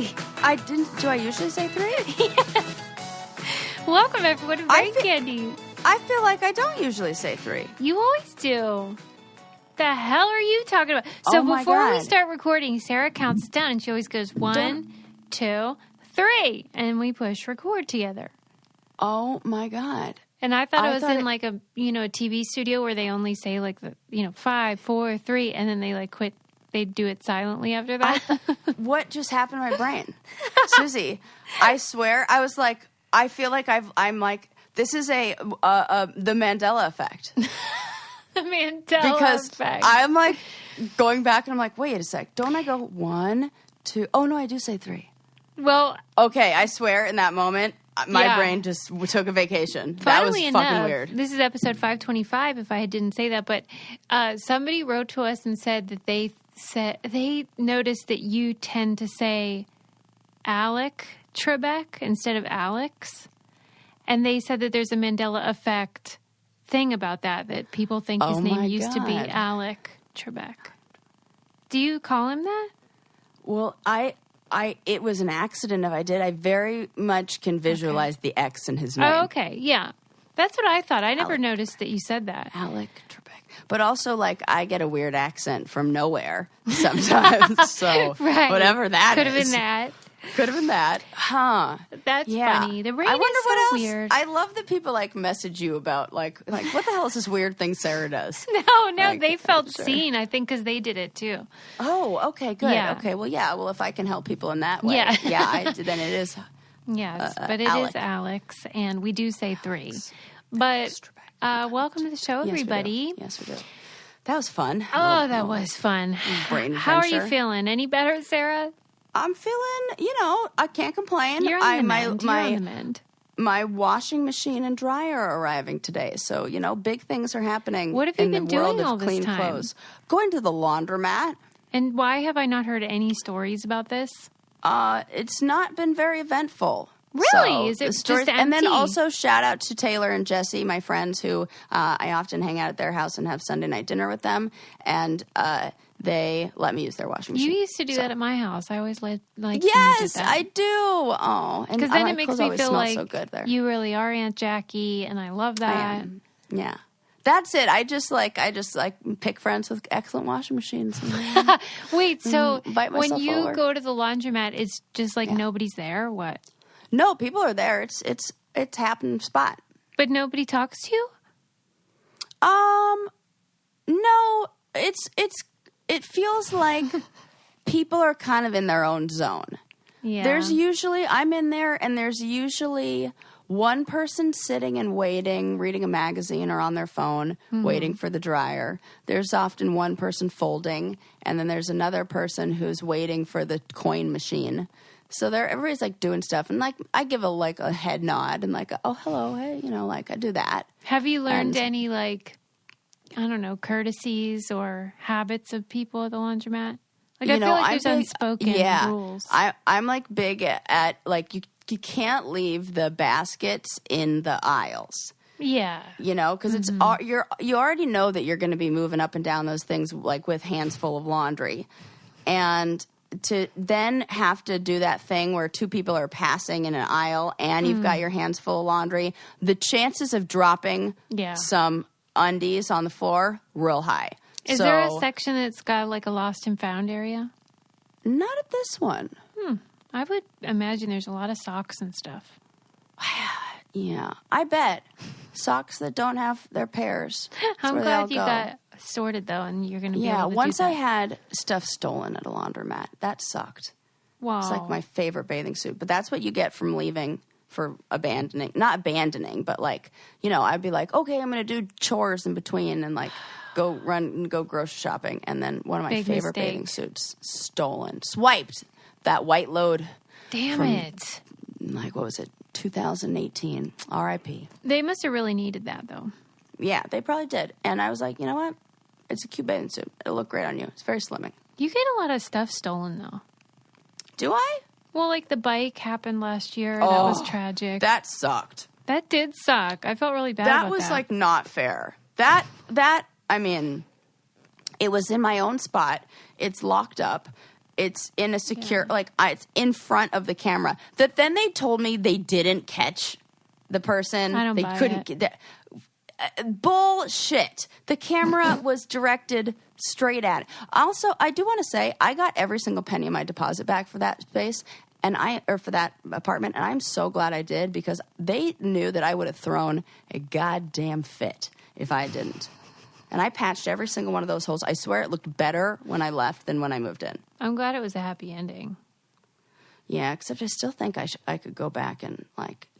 3. Do I usually say 3? Yes. Welcome, everyone, to Brain Candy. I feel like I don't usually say 3. You always do. The hell are you talking about? So before we start recording, Sarah counts us down, and she always goes 1, 2, 3, and we push record together. Oh my God! And I thought it was in like a TV studio where they only say like 5, 4, 3, and then they like quit. They do it silently after that. What just happened to my brain, Susie? I swear, I was like, I feel like I'm like, this is the Mandela effect. The Mandela effect. I'm like going back and I'm like, wait a sec. Don't I go 1, 2? Oh, no, I do say 3. Well. Okay, I swear in that moment, my brain just took a vacation. That was fucking weird. This is episode 525, if I didn't say that. But somebody wrote to us and said that they noticed that you tend to say Alec Trebek instead of Alex. And they said that there's a Mandela effect thing about that people think his name used to be Alec Trebek. Do you call him that? Well, it was an accident if I did. I very much can visualize the X in his name. Oh, okay. Yeah. That's what I thought. I never noticed that you said that. Alec Trebek. But also, like, I get a weird accent from nowhere sometimes. So, whatever that Could have been that. Could have been that. Huh. That's funny. The brain is so weird. I love that people, like, message you about, like, what the hell is this weird thing Sarah does? No, like, they felt seen, I think, because they did it, too. Oh, okay, good. Yeah. Okay, well, yeah. Well, if I can help people in that way. Yeah. Then it is. Yes, but it is Alex, and we do say 3. But welcome to the show, everybody. Yes, we do. That was fun. Oh, that was fun. Brain adventure. How are you feeling? Any better, Sarah? I'm feeling, I can't complain. You're on the mend. My washing machine and dryer are arriving today. So, big things are happening. What have you been doing all this time? Clothes. Going to the laundromat. And why have I not heard any stories about this? It's not been very eventful. Really? Is it just empty? And then also shout out to Taylor and Jesse, my friends who I often hang out at their house and have Sunday night dinner with them. And they let me use their washing machine. You used to do that at my house. I always like yes, I do. Oh, because then it makes me feel like so good there. You really are Aunt Jackie, and I love that. Yeah. That's it. I just pick friends with excellent washing machines. Wait, so when you forward. go to the laundromat, it's just like nobody's there, or what? No, people are there. It's happening spot. But nobody talks to you? No. It feels like people are kind of in their own zone. Yeah. I'm in there, and there's usually one person sitting and waiting, reading a magazine or on their phone, waiting for the dryer. There's often one person folding, and then there's another person who's waiting for the coin machine. So everybody's like doing stuff, and like I give a head nod and like, oh, hello, hey, I do that. Have you learned any I don't know, courtesies or habits of people at the laundromat? Like I feel like there's unspoken rules. I'm like big at like you can't leave the baskets in the aisles. Yeah. Because it's you already know that you're going to be moving up and down those things like with hands full of laundry. And to then have to do that thing where two people are passing in an aisle and you've got your hands full of laundry, the chances of dropping some undies on the floor, real high. Is there a section that's got like a lost and found area? Not at this one. I would imagine there's a lot of socks and stuff. Yeah, I bet. Socks that don't have their pairs. I'm glad you got sorted, though, and you're going to be able to do that. Once I had stuff stolen at a laundromat. That sucked. Wow. It's like my favorite bathing suit. But that's what you get from leaving for abandoning. Not abandoning, but like, I'd be like, okay, I'm going to do chores in between and like go run and go grocery shopping. And then one of my favorite bathing suits stolen. Swiped. That white load. Damn it. Like, what was it? 2018. R.I.P. They must have really needed that, though. Yeah, they probably did. And I was like, you know what? It's a cute bathing suit. It'll look great on you. It's very slimming. You get a lot of stuff stolen, though. Do I? Well, like the bike happened last year. That was tragic. That sucked. That did suck. I felt really bad about that. That was like not fair. I mean, it was in my own spot. It's locked up. it's in a secure, it's in front of the camera. That then they told me they didn't catch the person. I don't they buy couldn't it. get bullshit. The camera was directed straight at it. Also, I do want to say I got every single penny of my deposit back for that space for that apartment, and I'm so glad I did because they knew that I would have thrown a goddamn fit if I didn't. And I patched every single one of those holes. I swear it looked better when I left than when I moved in. I'm glad it was a happy ending. Yeah, except I still think I could go back and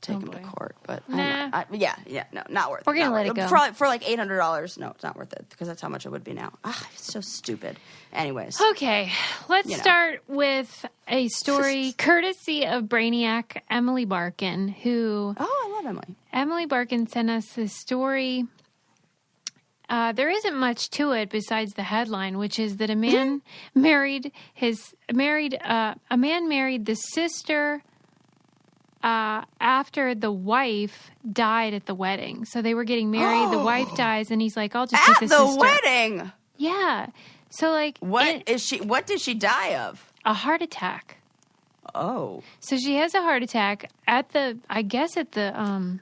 take him to court, but Nah. no, not worth it. We're gonna let it go for like $800. No, it's not worth it because that's how much it would be now. It's so stupid. Anyways, Okay, let's start with a story courtesy of Brainiac Emily Barkin, who... Oh, I love Emily. Emily Barkin sent us this story. There isn't much to it besides the headline, which is that a man married the sister after the wife died at the wedding. So they were getting married. The wife dies, and he's like, "I'll just take the sister." At the wedding. Yeah. So what did she die of? A heart attack. Oh. So she has a heart attack at the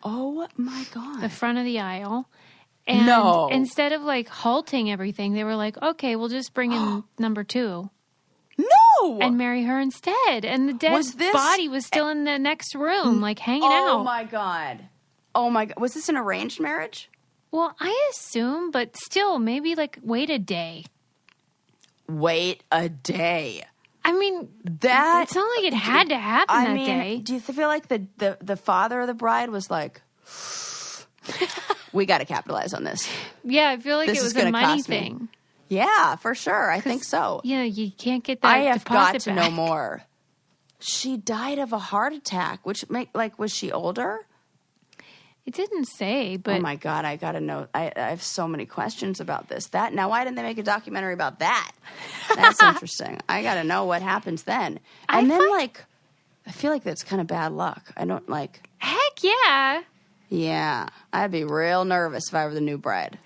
Oh my God. the front of the aisle. And instead of halting everything, they were like, okay, we'll just bring in number 2. No! And marry her instead. And the dead body was still in the next room, hanging out. Oh my God. Oh my God. Was this an arranged marriage? Well, I assume, but still, maybe wait a day. Wait a day. I mean, it's not like it had to happen that day. Do you feel like the father of the bride was like... We got to capitalize on this. Yeah, I feel like it was a money thing. Yeah, for sure. I think so. Yeah, you can't get that I have got deposit to back. know more. She died of a heart attack, which was she older? It didn't say, but... Oh my God, I got to know. I have so many questions about this. Now, why didn't they make a documentary about that? That's interesting. I got to know what happens then. And I feel like that's kind of bad luck. I don't Heck yeah. Yeah, I'd be real nervous if I were the new bride.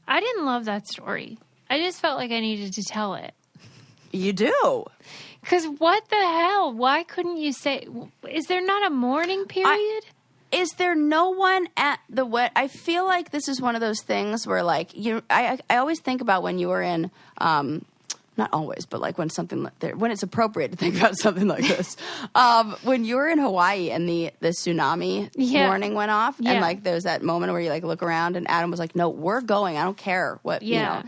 I didn't love that story. I just felt like I needed to tell it. You do? Because what the hell? Why couldn't you say... Is there not a mourning period? Is there no one at the wedding? I feel like this is one of those things where, I always think about when you were in... not always, but when it's appropriate to think about something like this. When you were in Hawaii and the tsunami warning went off, and there was that moment where you look around and Adam was like, "No, we're going. I don't care what you know."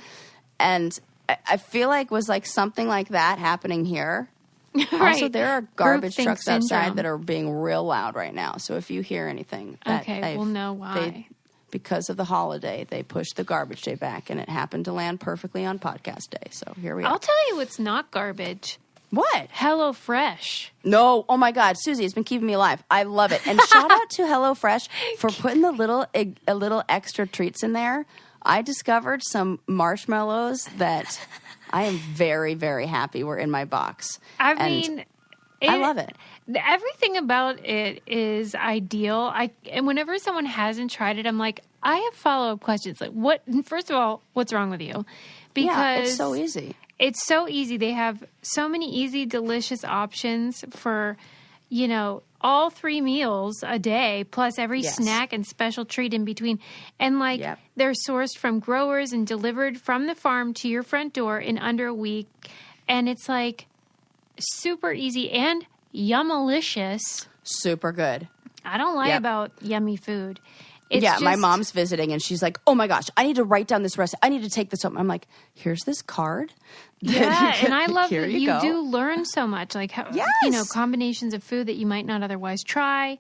And I feel like was something like that happening here. Right. Also, there are garbage Groupthink trucks outside syndrome. that are being real loud right now. So if you hear anything, we'll know why. Because of the holiday, they pushed the garbage day back, and it happened to land perfectly on podcast day. So here we are. I'll tell you what's not garbage. What? HelloFresh. No. Oh, my God. Susie, it's been keeping me alive. I love it. And shout out to HelloFresh for putting a little extra treats in there. I discovered some marshmallows that I am very, very happy were in my box. I love it. Everything about it is ideal. And whenever someone hasn't tried it, I'm like, I have follow-up questions. First of all, what's wrong with you? Because it's so easy. It's so easy. They have so many easy, delicious options for, all 3 meals a day, plus every snack and special treat in between. And they're sourced from growers and delivered from the farm to your front door in under a week. And it's super easy and yummalicious. Super good. I don't lie about yummy food. My mom's visiting and she's like, "Oh my gosh, I need to write down this recipe. I need to take this home." I'm like, "Here's this card." Yeah, and I love that you go. do learn so much, combinations of food that you might not otherwise try.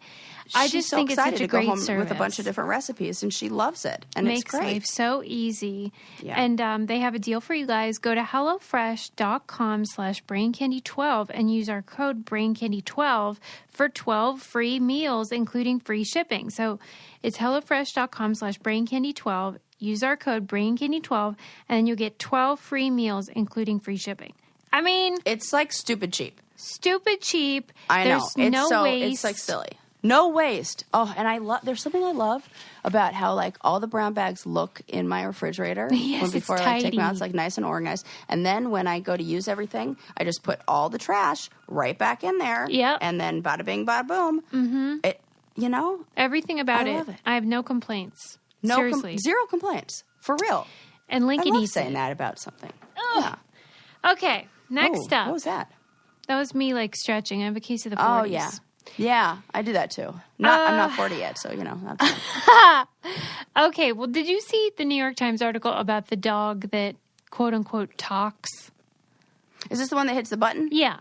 I just think it's such a great service. Go home with a bunch of different recipes, and she loves it, and Makes it's great. Life so easy. Yeah. And they have a deal for you guys. Go to HelloFresh.com/BrainCandy12 and use our code BrainCandy12 for 12 free meals, including free shipping. So it's HelloFresh.com/BrainCandy12. Use our code BrainCandy12, and then you'll get 12 free meals, including free shipping. It's stupid cheap. Stupid cheap. I know. There's no waste. It's silly. No waste. Oh, and there's something I love about how like all the brown bags look in my refrigerator before I take them out. It's like nice and organized. And then when I go to use everything, I just put all the trash right back in there. Yep. And then bada bing, bada boom. Mm-hmm. Everything about I love it. I have no complaints. No, Seriously. zero complaints. For real. And Lincoln I love saying that about something. Oh. Yeah. Okay. Next up. What was that? That was me like stretching. I have a case of the 40s. Oh, yeah. Yeah, I do that too. I'm not 40 yet, so, that's Okay, well, did you see the New York Times article about the dog that, quote unquote, talks? Is this the one that hits the button? Yeah.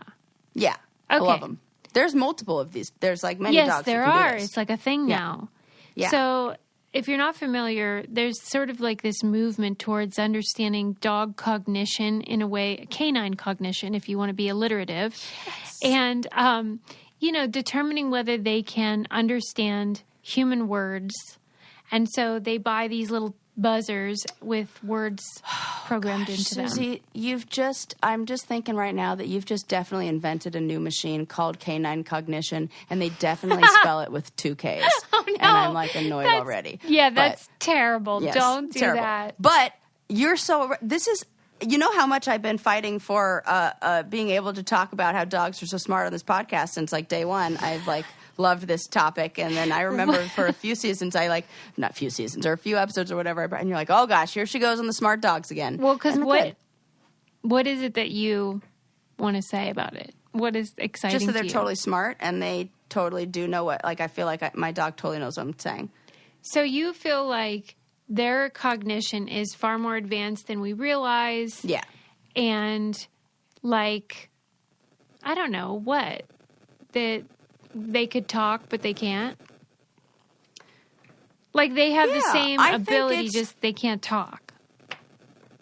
Yeah. I love them. There's multiple of these. There's like many dogs Yes, there that can are. do this. It's like a thing now. Yeah. So if you're not familiar, there's sort of like this movement towards understanding dog cognition in a way, canine cognition, if you want to be alliterative. Yes. And, determining whether they can understand human words. And so they buy these little buzzers with words programmed into them. Susie, I'm just thinking right now that you've just definitely invented a new machine called canine cognition, and they definitely spell it with 2 Ks. Oh, no. And I'm like annoyed already. Yeah, that's terrible. Yes, Don't do terrible. that. But this is, you know how much I've been fighting for being able to talk about how dogs are so smart on this podcast since like day one. I've like loved this topic, and then I remember for a few seasons or a few episodes or whatever, and you're like, oh gosh, here she goes on the smart dogs again. Well, because what is it that you want to say about it? What is exciting just that they're to you? totally smart and they totally do know what, like I feel like my dog totally knows what I'm saying. So you feel like their cognition is far more advanced than we realize. Yeah. And like, I don't know what, that they could talk, but they can't. Like they have the same ability, just they can't talk.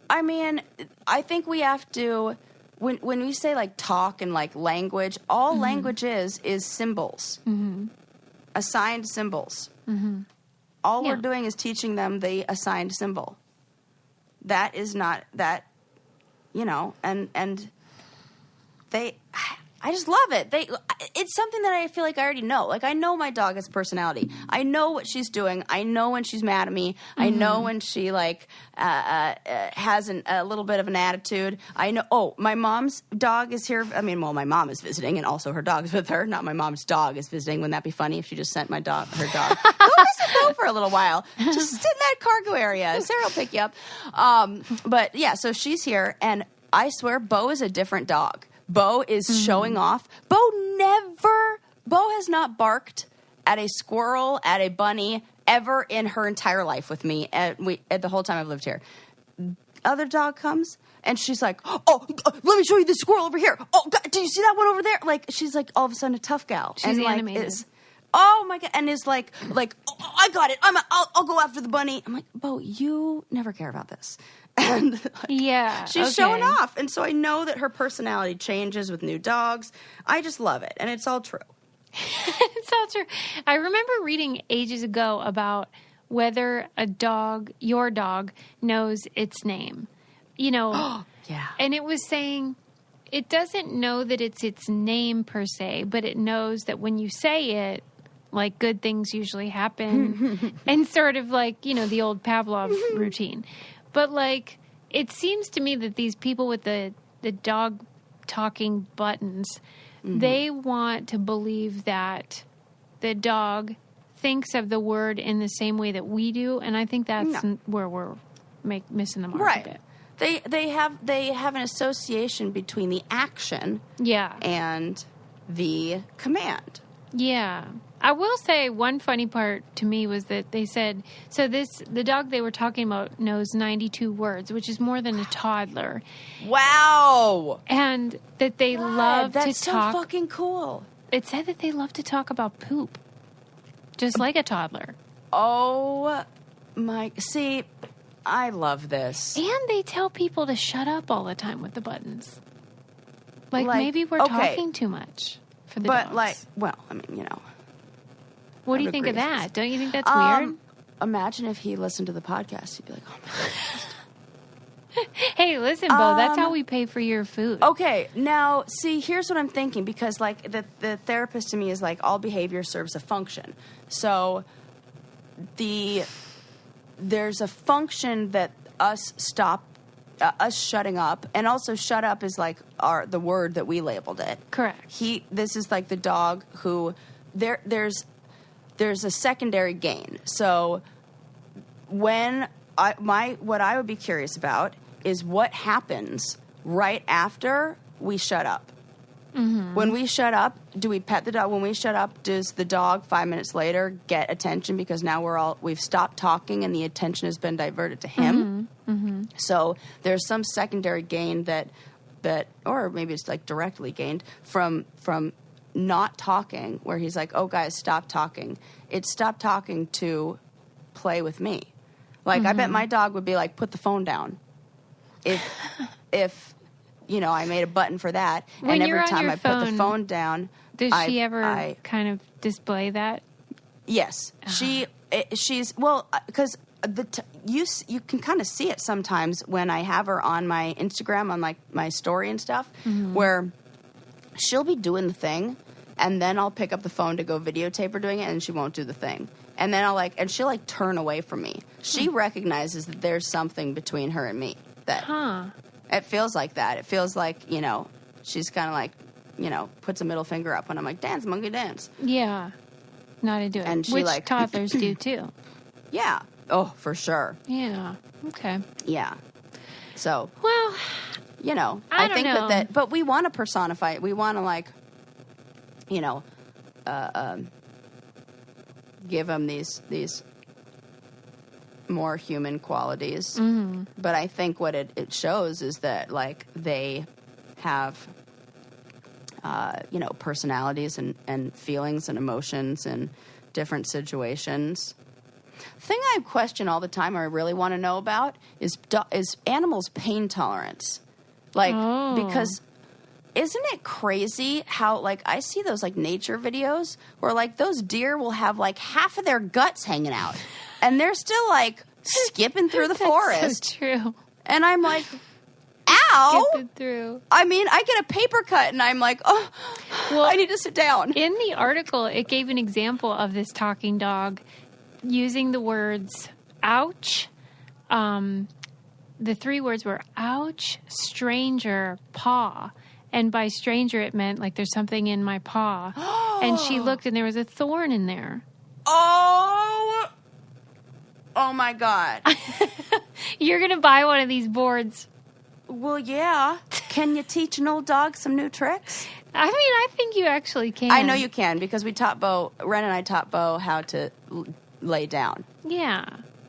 I mean, I think we have to, when we say like talk and like language, all language is symbols, assigned symbols. All we're doing is teaching them the assigned symbol. That is not that, and they, I just love it. It's something that I feel like I already know. Like I know my dog has personality. I know what she's doing. I know when she's mad at me. I know when she like has a little bit of an attitude. I know. Oh, my mom's dog is here. I mean, well, my mom is visiting, and also her dog's with her. Not my mom's dog is visiting. Wouldn't that be funny if she just sent her dog? Go visit Bo for a little while. Just sit in that cargo area. Sarah will pick you up. But yeah, so she's here, and I swear, Bo is a different dog. Bo is showing off. Bo has not barked at a squirrel, at a bunny, ever in her entire life with me at the whole time I've lived here. Other dog comes, and she's like, oh, let me show you the squirrel over here. Oh, God, do you see that one over there? Like, she's like all of a sudden a tough gal. She's and animated. Oh, my God. And is like, oh, I got it. I'll go after the bunny. I'm like, Bo, you never care about this. And like, she's showing off. And so I know that her personality changes with new dogs. I just love it. And it's all true. It's all true. I remember reading ages ago about whether your dog knows its name. Yeah. And it was saying it doesn't know that it's its name per se, but it knows that when you say it, like good things usually happen. And sort of like, the old Pavlov routine. But, like, it seems to me that these people with the dog talking buttons, they want to believe that the dog thinks of the word in the same way that we do, and I think that's where we're missing the mark a bit. They have an association between the action and the command. Yeah. I will say one funny part to me was that they said, the dog they were talking about knows 92 words, which is more than a toddler. Wow. And that they love to talk. That's so fucking cool. It said that they love to talk about poop. Just like a toddler. Oh my, see, I love this. And they tell people to shut up all the time with the buttons. Like maybe we're talking too much for the dogs. But I mean, What do you think of that? Don't you think that's weird? Imagine if he listened to the podcast. He'd be like, oh, my Hey, listen, Bo, that's how we pay for your food. Okay, now, see, here's what I'm thinking, because, like, the therapist to me is like, all behavior serves a function. So there's a function that us shutting up, and also shut up is like the word that we labeled it. Correct. This is like the dog who there's a secondary gain. So what I would be curious about is what happens right after we shut up. Mm-hmm. When we shut up, do we pet the dog? When we shut up, does the dog 5 minutes later get attention because now we've stopped talking and the attention has been diverted to him? Mm-hmm. Mm-hmm. So there's some secondary gain that, or maybe it's like directly gained from not talking, where he's like, "Oh, guys, stop talking." It's stop talking to play with me. Like, I bet my dog would be like, "Put the phone down." If I made a button for that, when and every time I put the phone down, does she ever kind of display that? Yes, she's because you can kind of see it sometimes when I have her on my Instagram, on like my story and stuff, where she'll be doing the thing, and then I'll pick up the phone to go videotape her doing it, and she won't do the thing. And then she'll turn away from me. She recognizes that there's something between her and me. It feels like that. It feels like, she's kind of like, puts a middle finger up when I'm like, "Dance, monkey, dance." Yeah. Not to do it. And she which toddlers do too. Yeah. Oh, for sure. Yeah. Okay. Yeah. So. Well, I think that, but we want to personify it. We want to give them these more human qualities. Mm-hmm. But I think what it shows is that they have personalities and feelings and emotions in different situations. The thing I question all the time, or I really want to know about, is animals' pain tolerance. Because isn't it crazy how, I see those, nature videos where, those deer will have, half of their guts hanging out. And they're still, skipping through the forest. So true. And I'm like, ow! Skipping through. I mean, I get a paper cut, and I'm like, oh, well, I need to sit down. In the article, it gave an example of this talking dog using the words, ouch. The 3 words were, ouch, stranger, paw. And by stranger, it meant, there's something in my paw. And she looked, and there was a thorn in there. Oh, my God. You're going to buy one of these boards. Well, yeah. Can you teach an old dog some new tricks? I mean, I think you actually can. I know you can, because Ren and I taught Bo how to lay down. Yeah.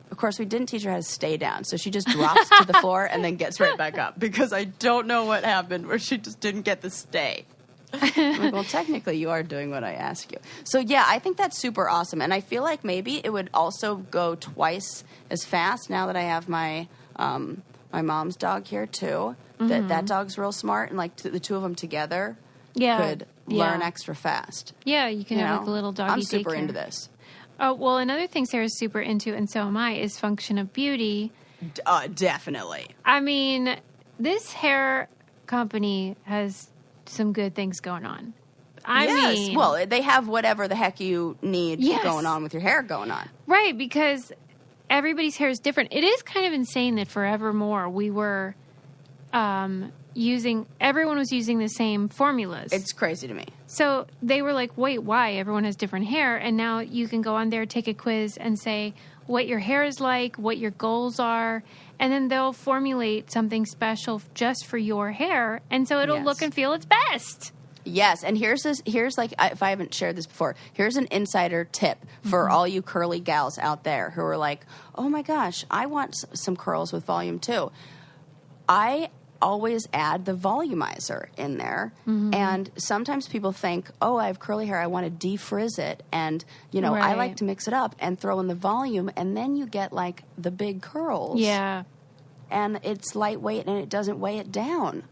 Of course, we didn't teach her how to stay down, so she just drops to the floor and then gets right back up, because I don't know what happened where she just didn't get the stay. I'm like, well, technically, you are doing what I ask you. So, yeah, I think that's super awesome. And I feel like maybe it would also go twice as fast now that I have my mom's dog here, too. Mm-hmm. That dog's real smart, and, the two of them together could learn extra fast. Yeah, you can have, a little doggy I'm super daycare. into this. Oh, well, another thing Sarah's super into, and so am I, is function of beauty. Definitely. I mean, this hair company has some good things going on. I mean, well, they have whatever the heck you need going on with your hair going on. Right, because everybody's hair is different. It is kind of insane that forevermore we were everyone was using the same formulas. It's crazy to me. So they were like, wait, why? Everyone has different hair. And now you can go on there, take a quiz, and say what your hair is like, what your goals are, and then they'll formulate something special just for your hair. And so it'll look and feel its best. Yes, and here's if I haven't shared this before, here's an insider tip for all you curly gals out there who are like, oh my gosh, I want some curls with volume too. I always add the volumizer in there. Mm-hmm. And sometimes people think, oh, I have curly hair, I want to defrizz it. And, I like to mix it up and throw in the volume, and then you get, the big curls. Yeah. And it's lightweight, and it doesn't weigh it down.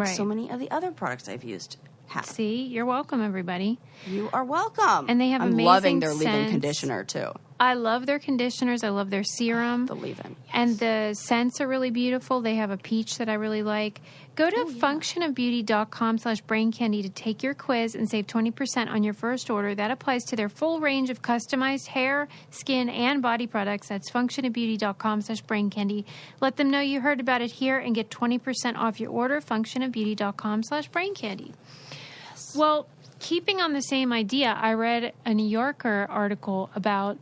So many of the other products I've used have. See? You're welcome, everybody. You are welcome. And they have I'm amazing loving their scents. leave-in conditioner, too. I love their conditioners. I love their serum. The leave-in. Yes. And the scents are really beautiful. They have a peach that I really like. Go to functionofbeauty.com/braincandy to take your quiz and save 20% on your first order. That applies to their full range of customized hair, skin, and body products. That's functionofbeauty.com/braincandy. Let them know you heard about it here and get 20% off your order. functionofbeauty.com/braincandy. Yes. Well, keeping on the same idea, I read a New Yorker article about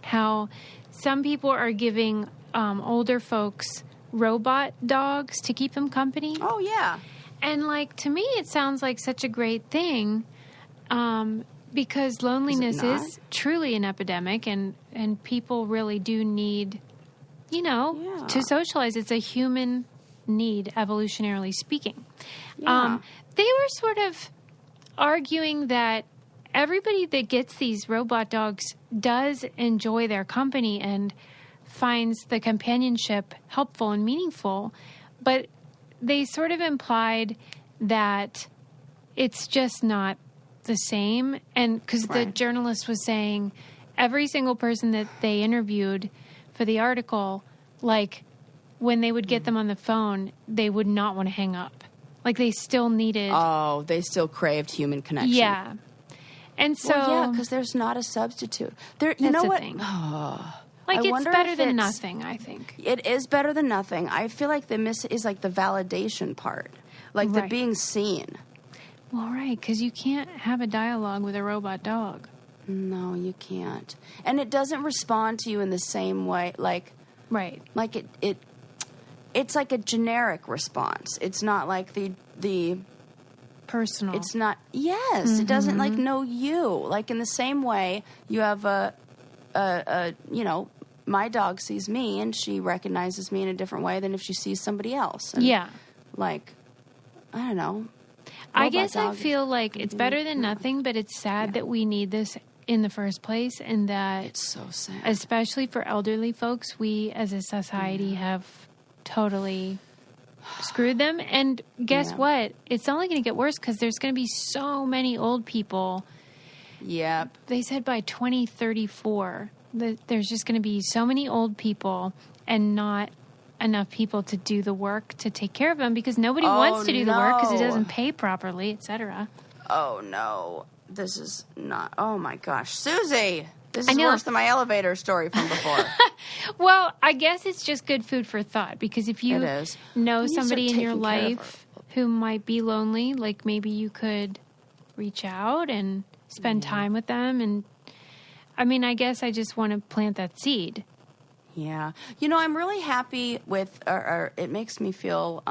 how some people are giving older folks robot dogs to keep them company. Oh, yeah. And, like, to me, it sounds like such a great thing because loneliness is truly an epidemic, and people really do need, to socialize. It's a human need, evolutionarily speaking. Yeah. They were sort of arguing that everybody that gets these robot dogs does enjoy their company and finds the companionship helpful and meaningful, but they sort of implied that it's just not the same. And because the journalist was saying every single person that they interviewed for the article, like when they would get them on the phone, they would not want to hang up. Like they still needed. Oh, they still craved human connection. Yeah. And so, because there's not a substitute. You know what? Like, it's better than nothing, I think. It is better than nothing. I feel like the miss is like the validation part, like the being seen. Well, right, because you can't have a dialogue with a robot dog. No, you can't, and it doesn't respond to you in the same way. Like it's like a generic response. It's not like the personal. It's not. Yes, It doesn't like know you. Like in the same way, you have my dog sees me and she recognizes me in a different way than if she sees somebody else. And like, I don't know. I guess I feel like it's better than nothing, but it's sad that we need this in the first place, and that it's so sad, especially for elderly folks. We as a society have totally screwed them. And guess what? It's only going to get worse because there's going to be so many old people. Yep. They said by 2034 that there's just going to be so many old people and not enough people to do the work to take care of them because nobody wants to do the work because it doesn't pay properly, etc. Oh, no. This is not... Oh, my gosh. Susie! This is worse than my elevator story from before. Well, I guess it's just good food for thought because if you know somebody in your life who might be lonely, like maybe you could reach out and spend time with them. And I mean, I guess I just want to plant that seed. Yeah. I'm really happy with, or it makes me feel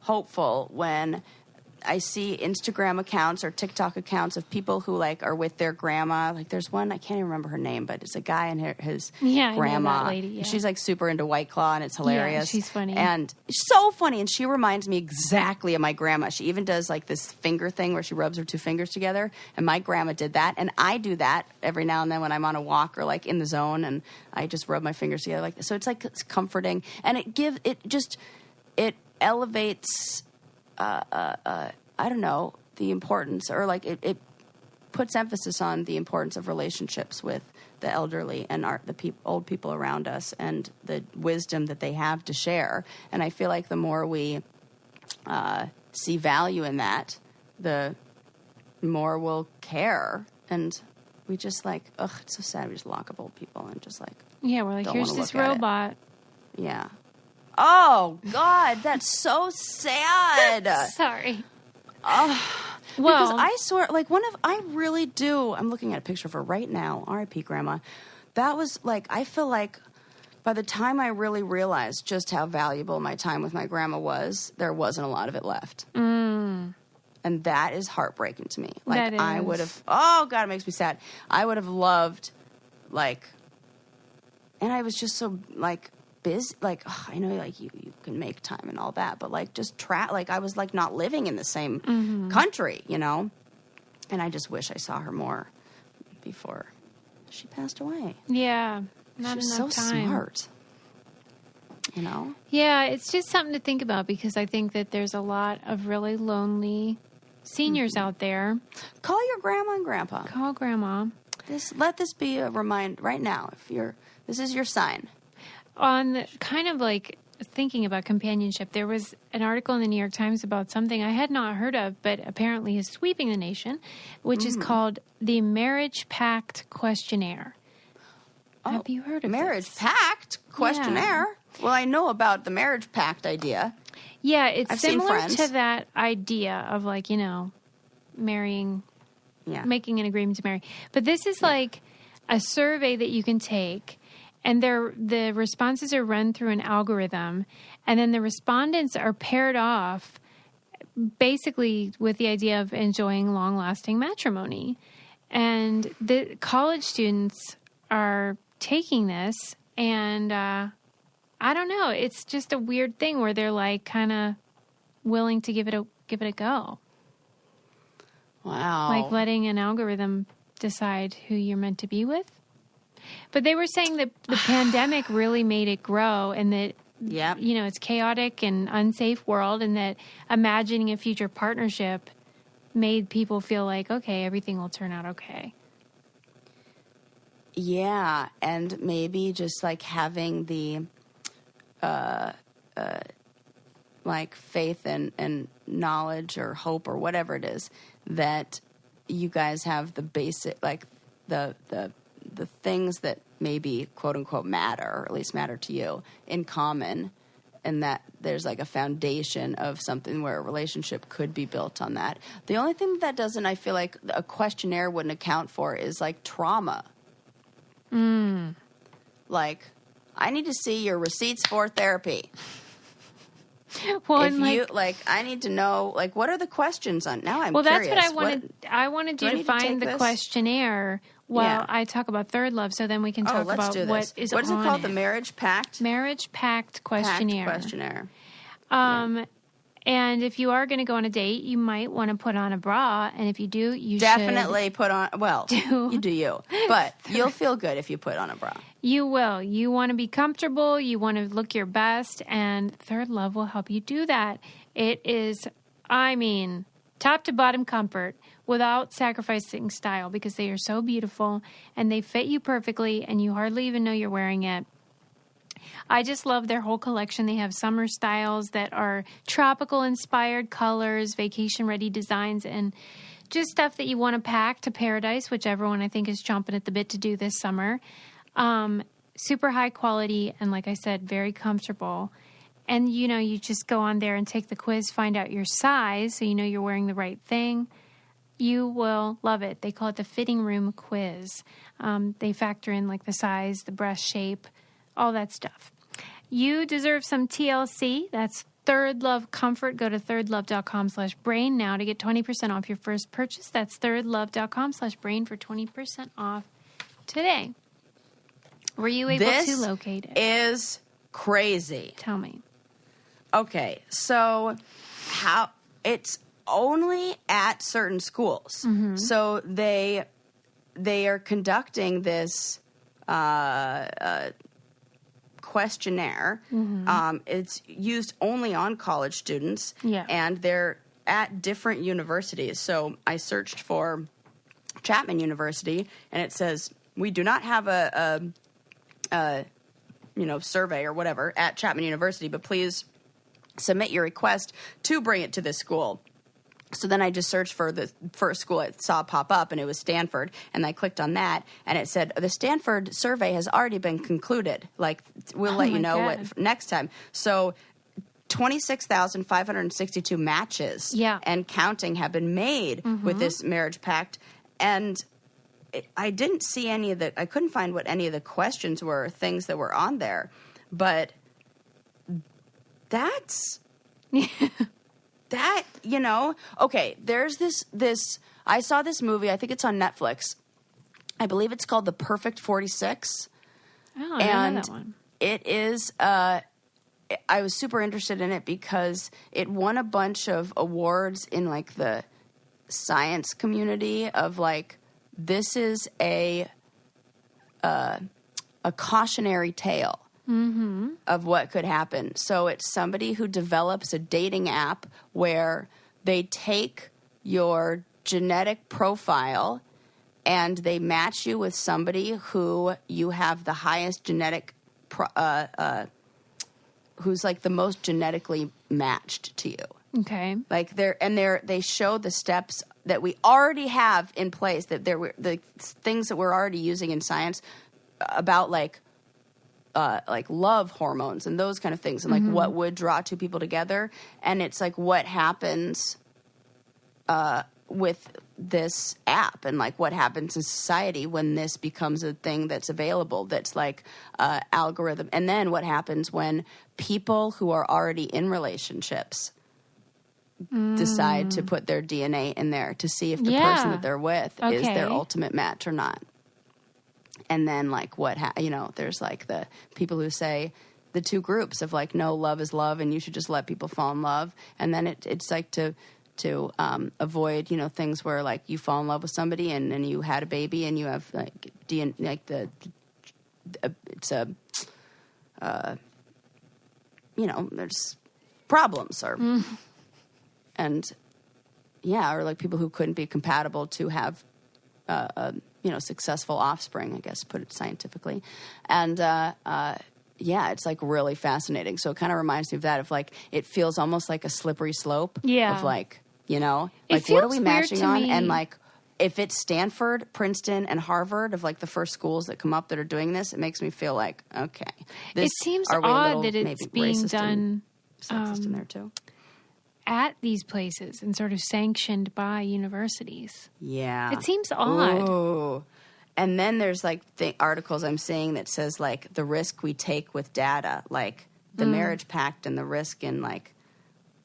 hopeful when I see Instagram accounts or TikTok accounts of people who like are with their grandma. Like there's one, I can't even remember her name, but it's a guy and his grandma. I know that lady, She's like super into White Claw and it's hilarious. Yeah, she's funny. And so funny. And she reminds me exactly of my grandma. She even does like this finger thing where she rubs her two fingers together. And my grandma did that. And I do that every now and then when I'm on a walk or like in the zone and I just rub my fingers together like this. So it's like it's comforting. And it elevates I don't know, the importance, or like it puts emphasis on the importance of relationships with the elderly and the old people around us and the wisdom that they have to share. And I feel like the more we see value in that, the more we'll care. And we just like, it's so sad. We just lock up old people and just like, we're like, here's this robot. Yeah. Oh, God, that's so sad. Sorry. Because I swear, like I really do. I'm looking at a picture of her right now. R.I.P. Grandma. That was like, I feel like by the time I really realized just how valuable my time with my grandma was, there wasn't a lot of it left. And that is heartbreaking to me. Like I would have, oh God, it makes me sad. I would have loved like, and I was just so like, busy, like I know like you can make time and all that, but like just like I was like not living in the same country, and I just wish I saw her more before she passed away. Yeah, not she was enough so time. Smart, Yeah, it's just something to think about because I think that there's a lot of really lonely seniors out there. Call your grandma and grandpa. Call grandma. let this be a reminder right now. This is your sign. On the, kind of like thinking about companionship, there was an article in the New York Times about something I had not heard of, but apparently is sweeping the nation, which is called the Marriage Pact Questionnaire. Have you heard of Marriage this? Pact Questionnaire? Yeah. Well, I know about the Marriage Pact idea. Yeah, it's I've similar seen Friends. to that idea of like, marrying, making an agreement to marry. But this is like a survey that you can take, and the responses are run through an algorithm, and then the respondents are paired off basically with the idea of enjoying long-lasting matrimony. And the college students are taking this, and I don't know, it's just a weird thing where they're like kind of willing to give it a go. Wow. Like letting an algorithm decide who you're meant to be with. But they were saying that the pandemic really made it grow, and that it's chaotic and unsafe world, and that imagining a future partnership made people feel like, okay, everything will turn out okay. Yeah, and maybe just like having the like faith and knowledge or hope or whatever it is that you guys have the basic, like the things that maybe quote unquote matter, or at least matter to you, in common, and that there's like a foundation of something where a relationship could be built on that. The only thing that doesn't, I feel like a questionnaire wouldn't account for, is like trauma. Like, I need to see your receipts for therapy. Well, if you I need to know, like, what are the questions on? Now I'm curious. Well, that's what I wanted. I wanted you to find the questionnaire while I talk about third love, so then we can talk about what is it called? The Marriage Pact? Marriage Pact Questionnaire. And if you are going to go on a date, you might want to put on a bra. And if you do, you definitely should put on. Well, you do you, but you'll feel good if you put on a bra. You will. You want to be comfortable. You want to look your best, and Third Love will help you do that. It is, top to bottom comfort without sacrificing style, because they are so beautiful and they fit you perfectly, and you hardly even know you're wearing it. I just love their whole collection. They have summer styles that are tropical-inspired colors, vacation-ready designs, and just stuff that you want to pack to paradise, which everyone, I think, is chomping at the bit to do this summer. Super high quality and, like I said, very comfortable. And, you just go on there and take the quiz, find out your size so you know you're wearing the right thing. You will love it. They call it the fitting room quiz. They factor in, like, the size, the breast shape, all that stuff. You deserve some TLC. That's Third Love Comfort. Go to thirdlove.com/brain now to get 20% off your first purchase. That's thirdlove.com/brain for 20% off today. Were you able to locate it? This is crazy. Tell me. Okay, so it's only at certain schools. Mm-hmm. So they are conducting this questionnaire. Mm-hmm. It's used only on college students, and they're at different universities. So I searched for Chapman University, and it says, we do not have a survey or whatever at Chapman University, but please submit your request to bring it to this school. So then I just searched for the first school I saw pop up, and it was Stanford. And I clicked on that, and it said, the Stanford survey has already been concluded. Like, we'll let you know what next time. So 26,562 matches and counting have been made with this marriage pact. And I didn't see I couldn't find what any of the questions were, things that were on there. But that's... That, okay, there's this, I saw this movie, I think it's on Netflix. I believe it's called The Perfect 46. Oh, I don't know that one. It is, I was super interested in it because it won a bunch of awards in, like, the science community of, like, this is a cautionary tale. Mm-hmm. Of what could happen. So it's somebody who develops a dating app where they take your genetic profile and they match you with somebody who you have the highest genetic, who's like the most genetically matched to you. Okay. Like they show the steps that we already have in place, that there were the things that we're already using in science about like love hormones and those kind of things, and like what would draw two people together. And it's like what happens with this app, and like what happens in society when this becomes a thing that's available, that's like algorithm. And then what happens when people who are already in relationships decide to put their DNA in there to see if the person that they're with is their ultimate match or not. And then like there's like the people who say the two groups of like, no, love is love and you should just let people fall in love. And then it's like to avoid, things where like you fall in love with somebody and then you had a baby and you have like DNA, like it's a, there's problems or, and or like people who couldn't be compatible to have, successful offspring, I guess, put it scientifically. And, it's like really fascinating. So it kind of reminds me of that, of like, it feels almost like a slippery slope of like, like what are we matching on? And like, if it's Stanford, Princeton, and Harvard of like the first schools that come up that are doing this, it makes me feel like, okay. It seems odd that it's being done sexist in there too. At these places and sort of sanctioned by universities. Yeah. It seems odd. Ooh. And then there's like articles I'm seeing that says like the risk we take with data, like the Marriage Pact and the risk in like,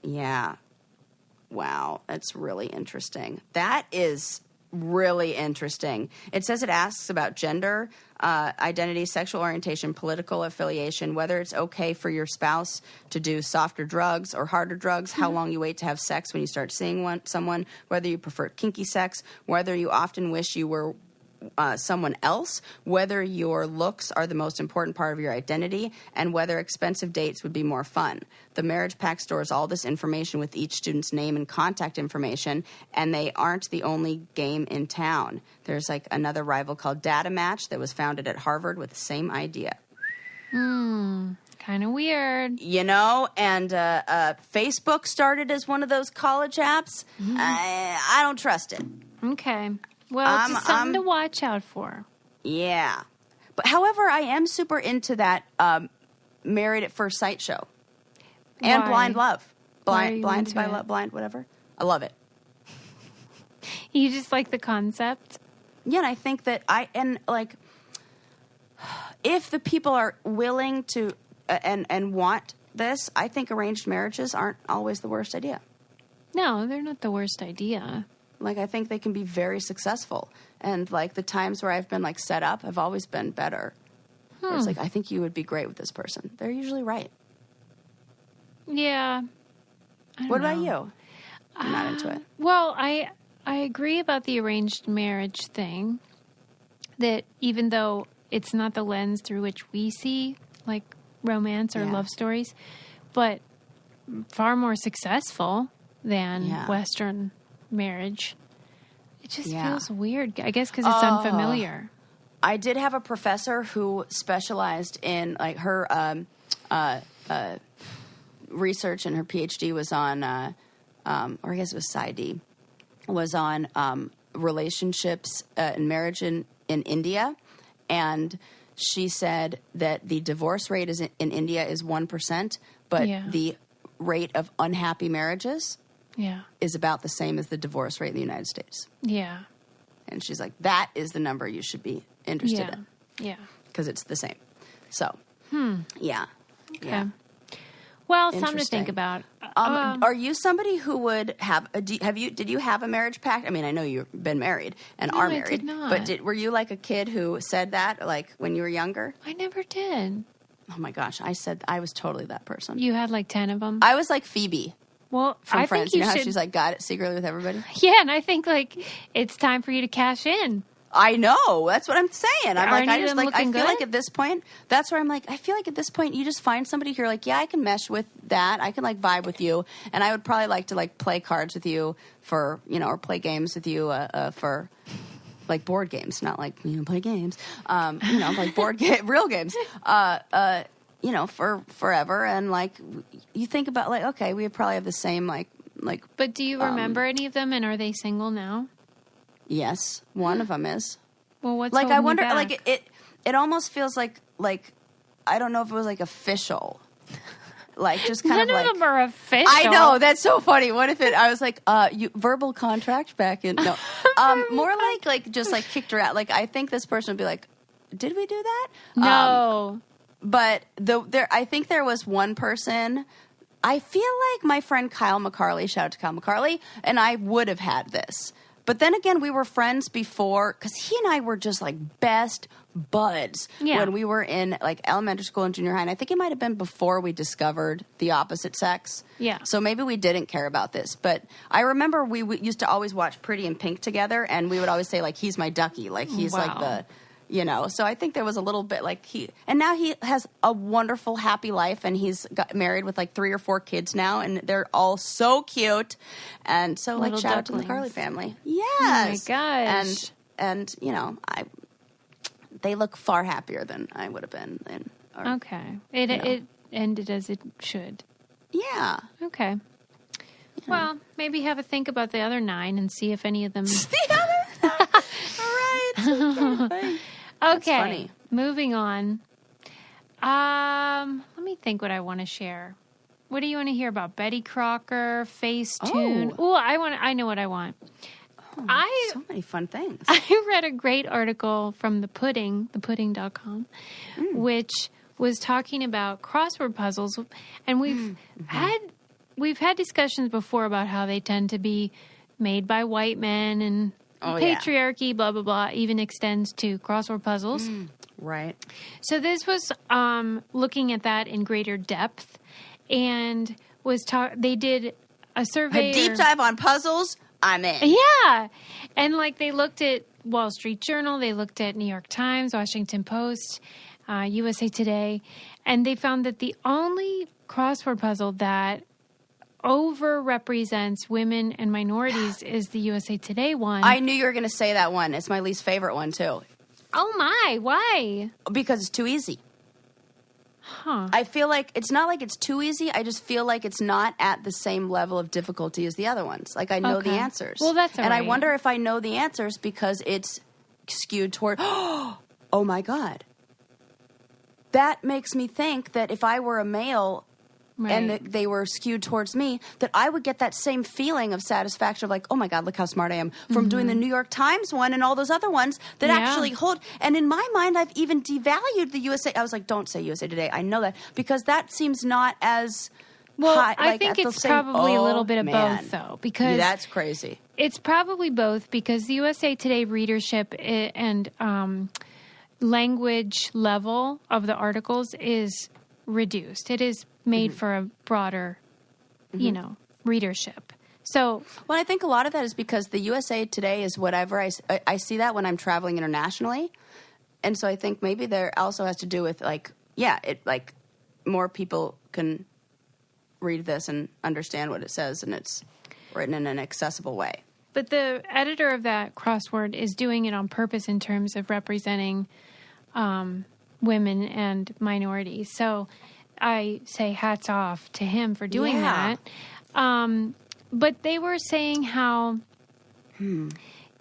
wow, that's really interesting. That is really interesting. It says it asks about gender, identity, sexual orientation, political affiliation, whether it's okay for your spouse to do softer drugs or harder drugs, how long you wait to have sex when you start seeing someone, whether you prefer kinky sex, whether you often wish you were someone else, whether your looks are the most important part of your identity, and whether expensive dates would be more fun. The Marriage Pact stores all this information with each student's name and contact information, and they aren't the only game in town. There's like another rival called Data Match that was founded at Harvard with the same idea. Kind of weird. And Facebook started as one of those college apps. I don't trust it. Okay. Well, it's just something to watch out for. Yeah. But however, I am super into that Married at First Sight show. And Blind Love. Blind, whatever. I love it. You just like the concept? Yeah, and I think that if the people are willing to and want this, I think arranged marriages aren't always the worst idea. No, they're not the worst idea. Like, I think they can be very successful. And, like, the times where I've been, like, set up have always been better. It's like, I think you would be great with this person. They're usually right. Yeah. What about you? I'm not into it. Well, I agree about the arranged marriage thing. That even though it's not the lens through which we see, like, romance or love stories, but far more successful than Western marriage. It just feels weird, I guess, because it's unfamiliar. I did have a professor who specialized in, like, her research, and her PhD was on, or I guess it was PsyD, was on relationships and marriage in India. And she said that the divorce rate in India is 1%, but the rate of unhappy marriages is about the same as the divorce rate in the United States. Yeah. And she's like, that is the number you should be interested in. Yeah. Because it's the same. So, yeah. Okay. Yeah. Well, something to think about. Are you somebody who would have did you have a marriage pact? I mean, I know you've been married and are married. I did not. But were you like a kid who said that, like, when you were younger? I never did. Oh my gosh, I was totally that person. You had like 10 of them? I was like Phoebe. Well, from I Friends. think you know how she's like got it secretly with everybody? Yeah, and I think like it's time for you to cash in. I know. That's what I'm saying. I'm like, I feel good? like at this point, that's where I'm like, I feel like at this point, you just find somebody who you're like, yeah, I can mesh with that. I can like vibe with you. And I would probably like to like play cards with you for, or play games with you for like board games, not like, play games, like real games, for forever. And like, you think about like, okay, we probably have the same like. But do you remember any of them, and are they single now? Yes, one of them is. Well, what's like? holding I wonder. you back? Like it almost feels like I don't know if it was like official. Like just kind None of like them are official. I know, that's so funny. What if I was like verbal contract back in more like just like kicked her out. Like I think this person would be like, did we do that? No. But I think there was one person. I feel like my friend Kyle McCarley, shout out to Kyle McCarley, and I would have had this. But then again, we were friends before because he and I were just like best buds when we were in like elementary school and junior high. And I think it might have been before we discovered the opposite sex. Yeah. So maybe we didn't care about this. But I remember we used to always watch Pretty in Pink together, and we would always say like, he's my ducky. Like he's like the... so I think there was a little bit like and now he has a wonderful, happy life, and he's got married with like 3 or 4 kids now, and they're all so cute. And so little like shout out to the Carly family. Yes. Oh my gosh. And they look far happier than I would have been. Okay. It ended as it should. Yeah. Okay. Well, maybe have a think about the other 9 and see if any of them... The other 9? All right. Okay, funny. Moving on. Let me think what I want to share. What do you want to hear about? Betty Crocker, Facetune. Oh, I know what I want. So many fun things. I read a great article from The Pudding, thepudding.com, which was talking about crossword puzzles, and we've had discussions before about how they tend to be made by white men, and patriarchy, blah, blah, blah, even extends to crossword puzzles. Right. So this was looking at that in greater depth, and they did a survey. A deep dive on puzzles, I'm in. Yeah. And like they looked at Wall Street Journal, they looked at New York Times, Washington Post, USA Today, and they found that the only crossword puzzle that overrepresents women and minorities is the USA Today one. I knew you were going to say that one. It's my least favorite one, too. Oh, my. Why? Because it's too easy. Huh. I feel like it's not like it's too easy. I just feel like it's not at the same level of difficulty as the other ones. Like, I know the answers. Well, that's all And right. I wonder if I know the answers because it's skewed toward, oh, my God. That makes me think that if I were a male... Right. And they were skewed towards me, that I would get that same feeling of satisfaction of like, oh my God, look how smart I am from doing the New York Times one and all those other ones that actually hold. And in my mind, I've even devalued the USA. I was like, don't say USA Today. I know that because that seems not as high. I think it's probably a little bit of both, though, because that's crazy. It's probably both because the USA Today readership and language level of the articles is reduced. It is made for a broader, readership. So, well, I think a lot of that is because the USA Today is whatever. I see that when I'm traveling internationally. And so I think maybe there also has to do with more people can read this and understand what it says, and it's written in an accessible way. But the editor of that crossword is doing it on purpose in terms of representing women and minorities. So I say hats off to him for doing that. But they were saying how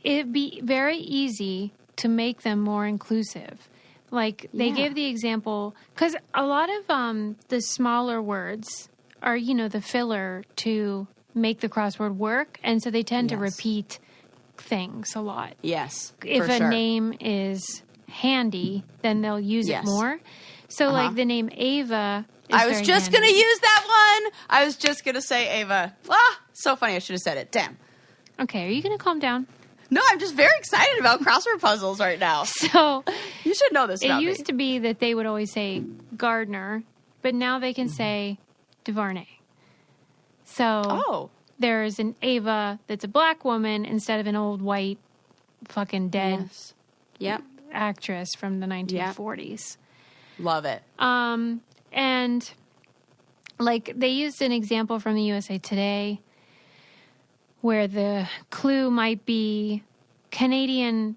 it'd be very easy to make them more inclusive. Like they gave the example, because a lot of the smaller words are, the filler to make the crossword work. And so they tend to repeat things a lot. Yes, if a name is handy, then they'll use it more. So like the name Ava is I was just going to use that one. I was just going to say Ava. So funny. I should have said it. Damn. Okay, are you going to calm down? No, I'm just very excited about crossword puzzles right now. So you should know this about me. It used to be that they would always say Gardner, but now they can say DuVernay. So there's an Ava that's a black woman instead of an old white fucking dead actress from the 1940s. Love it. And like they used an example from the USA Today where the clue might be Canadian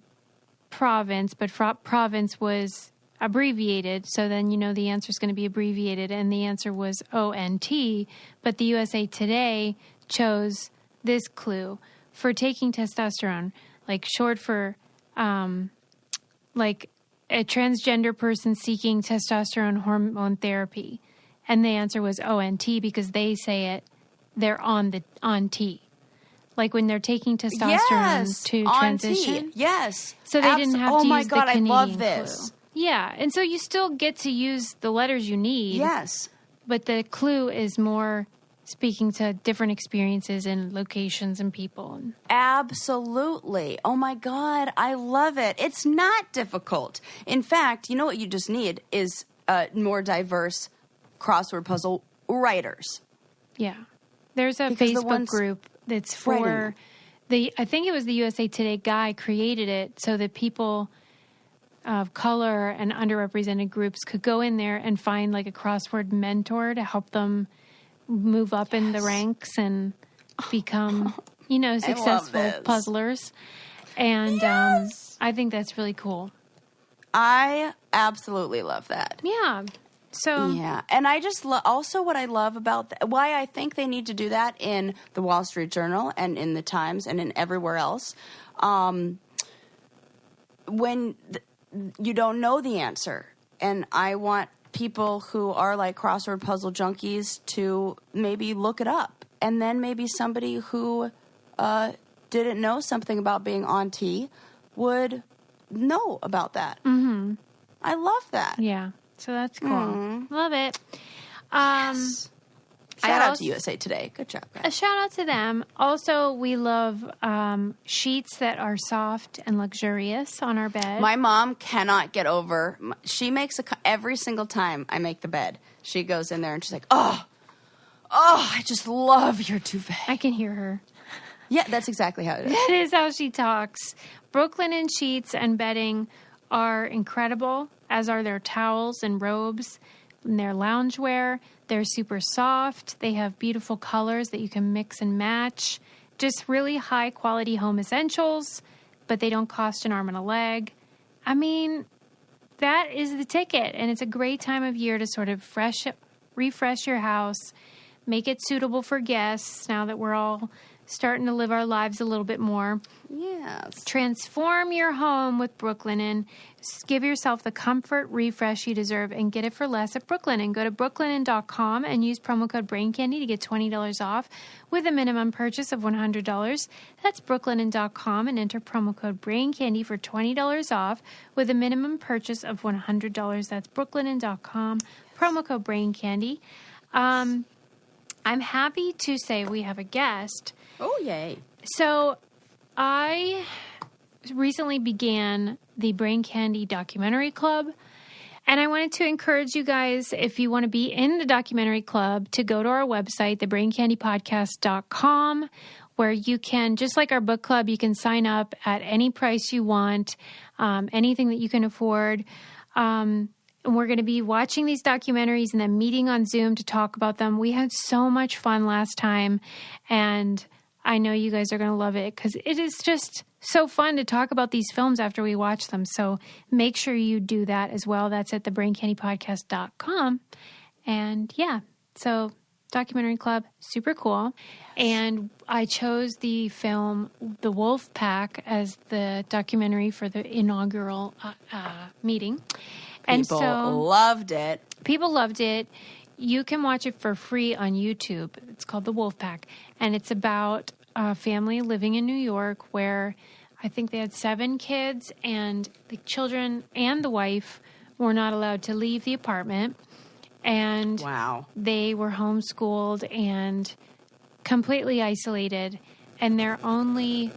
province, but province was abbreviated. So then, the answer is going to be abbreviated. And the answer was ONT. But the USA Today chose this clue for taking testosterone, like short for, like a transgender person seeking testosterone hormone therapy. And the answer was ONT because they say it, they're on T. Like when they're taking testosterone to transition. Yes. So they didn't have to use the Canadian I love this. clue. Yeah. And so you still get to use the letters you need. Yes. But the clue is more speaking to different experiences and locations and people. Absolutely. Oh my God. I love it. It's not difficult. In fact, you know what you just need is more diverse crossword puzzle writers. Yeah. There's a Facebook group that's for I think it was the USA Today guy created it so that people of color and underrepresented groups could go in there and find like a crossword mentor to help them move up in the ranks and become, successful puzzlers. And I think that's really cool. I absolutely love that. Yeah. So yeah, and I just also what I love about why I think they need to do that in the Wall Street Journal and in the Times and in everywhere else, when you don't know the answer, and I want people who are like crossword puzzle junkies to maybe look it up, and then maybe somebody who didn't know something about being on T would know about that. Mm-hmm. I love that. Yeah. So that's cool. Love it. Yes. Shout out to USA Today. Good job, guys. A shout out to them. Also, we love sheets that are soft and luxurious on our bed. My mom cannot get over. She makes every single time I make the bed. She goes in there and she's like, "Oh, I just love your duvet." I can hear her. Yeah, that's exactly how it is. That is how she talks. Brooklinen sheets and bedding are incredible, as are their towels and robes and their loungewear. They're super soft. They have beautiful colors that you can mix and match. Just really high quality home essentials, but they don't cost an arm and a leg. I mean, that is the ticket, and it's a great time of year to sort of refresh your house, make it suitable for guests now that we're all starting to live our lives a little bit more. Yes. Transform your home with Brooklinen. Give yourself the comfort refresh you deserve and get it for less at Brooklinen. Go to brooklinen.com and use promo code BRAINCANDY to get $20 off with a minimum purchase of $100. That's brooklinen.com and enter promo code BRAINCANDY for $20 off with a minimum purchase of $100. That's brooklinen.com, promo code BRAINCANDY. I'm happy to say we have a guest. Oh, yay. So I recently began the Brain Candy Documentary Club, and I wanted to encourage you guys, if you want to be in the documentary club, to go to our website, thebraincandypodcast.com, where you can, just like our book club, you can sign up at any price you want, anything that you can afford. And we're going to be watching these documentaries and then meeting on Zoom to talk about them. We had so much fun last time, and I know you guys are going to love it because it is just so fun to talk about these films after we watch them. So make sure you do that as well. That's at thebraincandypodcast.com. And yeah, so documentary club, super cool. And I chose the film The Wolfpack as the documentary for the inaugural meeting. And People so loved it. People loved it. You can watch it for free on YouTube. It's called The Wolfpack. And it's about a family living in New York where I think they had 7 kids, and the children and the wife were not allowed to leave the apartment. And wow. They were homeschooled and completely isolated. And their only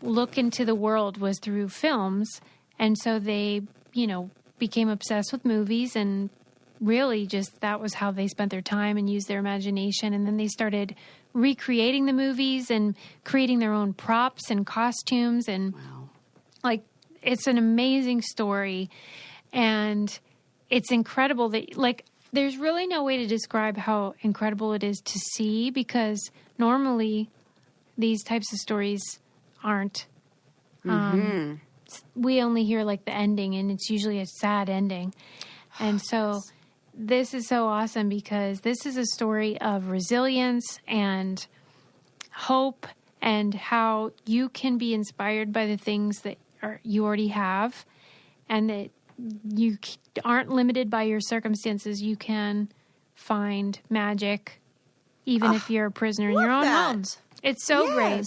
look into the world was through films. And so they, became obsessed with movies, and really just that was how they spent their time and used their imagination. And then they started recreating the movies and creating their own props and costumes. And it's an amazing story. And it's incredible that there's really no way to describe how incredible it is to see, because normally these types of stories aren't we only hear like the ending, and it's usually a sad ending. And so this is so awesome because this is a story of resilience and hope and how you can be inspired by the things that you already have, and that you aren't limited by your circumstances. You can find magic even if you're a prisoner in your own home. It's so great.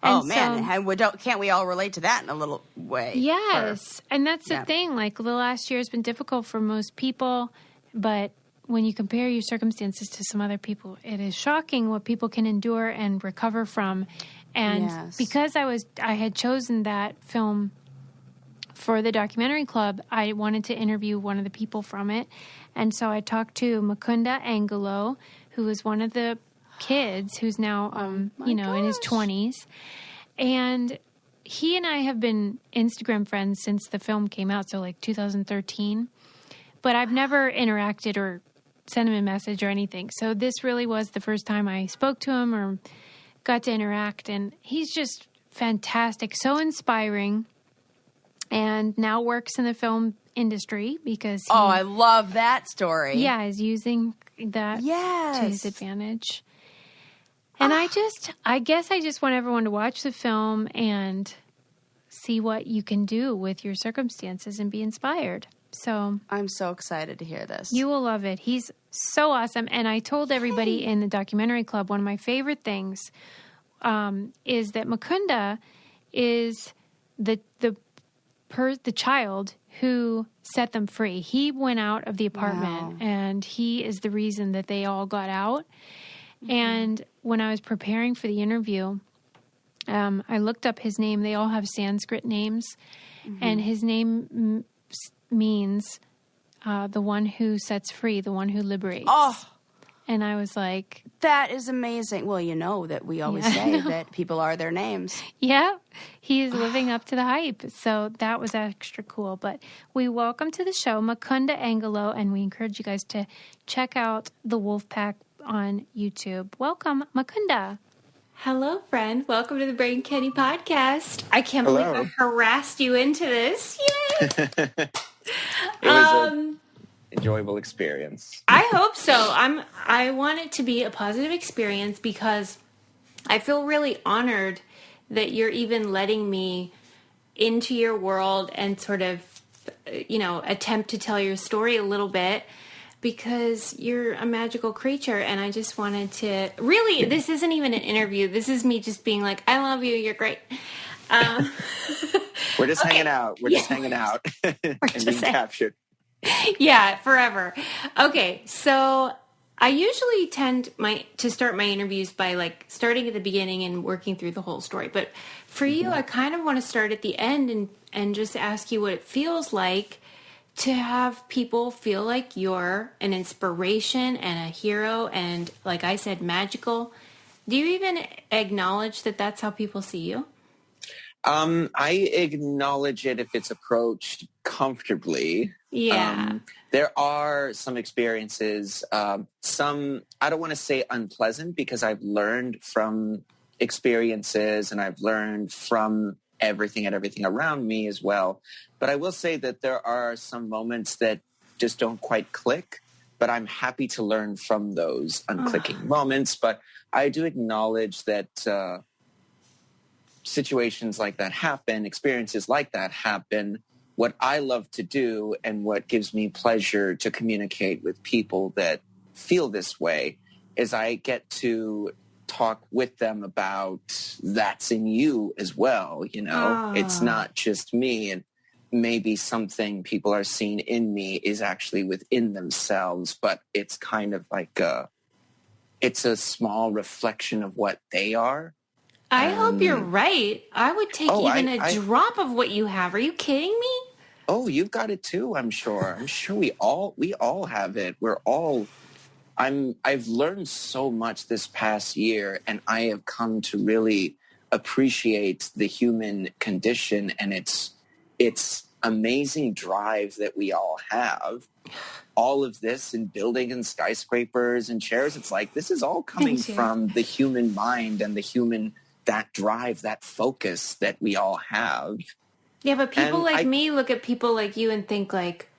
And can't we all relate to that in a little way? Yes. And that's the thing. Like, the last year has been difficult for most people, but when you compare your circumstances to some other people, it is shocking what people can endure and recover from. And because I had chosen that film for the documentary club, I wanted to interview one of the people from it. And so I talked to Mukunda Angulo, who was one of the kids who's now, in his 20s. And he and I have been Instagram friends since the film came out, so like 2013. But I've never interacted or sent him a message or anything. So this really was the first time I spoke to him or got to interact. And he's just fantastic, so inspiring, and now works in the film industry because I love that story. Yeah, is using that to his advantage. And I guess I just want everyone to watch the film and see what you can do with your circumstances and be inspired. So I'm so excited to hear this. You will love it. He's so awesome. And I told everybody in the documentary club, one of my favorite things is that Mukunda is the child who set them free. He went out of the apartment, and he is the reason that they all got out. Mm-hmm. And when I was preparing for the interview, I looked up his name. They all have Sanskrit names, and his name means the one who sets free, the one who liberates. Oh. And I was like... That is amazing. Well, you know that we always say that people are their names. Yeah, he's living up to the hype. So that was extra cool. But we welcome to the show Mukunda Angulo, and we encourage you guys to check out the Wolfpack on YouTube. Welcome, Mukunda. Hello, friend. Welcome to the Brain Candy Podcast. I can't believe I harassed you into this. Yay! It was an enjoyable experience. I hope so. I want it to be a positive experience because I feel really honored that you're even letting me into your world and sort of, attempt to tell your story a little bit, because you're a magical creature. And I just wanted to really, this isn't even an interview. This is me just being like, I love you. You're great. We're just hanging out. We're just hanging out and being captured. Yeah, forever. Okay, so I usually tend to start my interviews by like starting at the beginning and working through the whole story. But for you, I kind of want to start at the end and just ask you what it feels like to have people feel like you're an inspiration and a hero and, like I said, magical. Do you even acknowledge that that's how people see you? I acknowledge it if it's approached comfortably. Yeah. There are some experiences, some, I don't want to say unpleasant, because I've learned from experiences and I've learned from everything around me as well. But I will say that there are some moments that just don't quite click, but I'm happy to learn from those unclicking moments. But I do acknowledge that situations like that happen, experiences like that happen. What I love to do and what gives me pleasure to communicate with people that feel this way is I get to talk with them about that's in you as well. It's not just me, and maybe something people are seeing in me is actually within themselves, but it's kind of like it's a small reflection of what they are. I hope you're right. I would take a drop of what you have. Are you kidding me? Oh, you've got it too, I'm sure. I'm sure we all have it. I've learned so much this past year, and I have come to really appreciate the human condition and its amazing drive that we all have. All of this and building and skyscrapers and chairs, it's like this is all coming from the human mind and that drive, that focus that we all have. Yeah, but people And me look at people like you and think like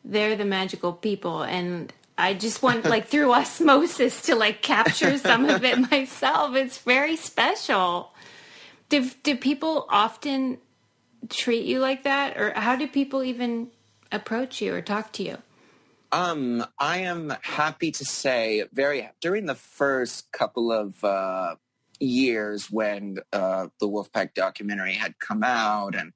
they're the magical people, and I just want like through osmosis to like capture some of it myself. It's very special. Do people often treat you like that, or how do people even approach you or talk to you? I am happy to say during the first couple of years when the Wolfpack documentary had come out, and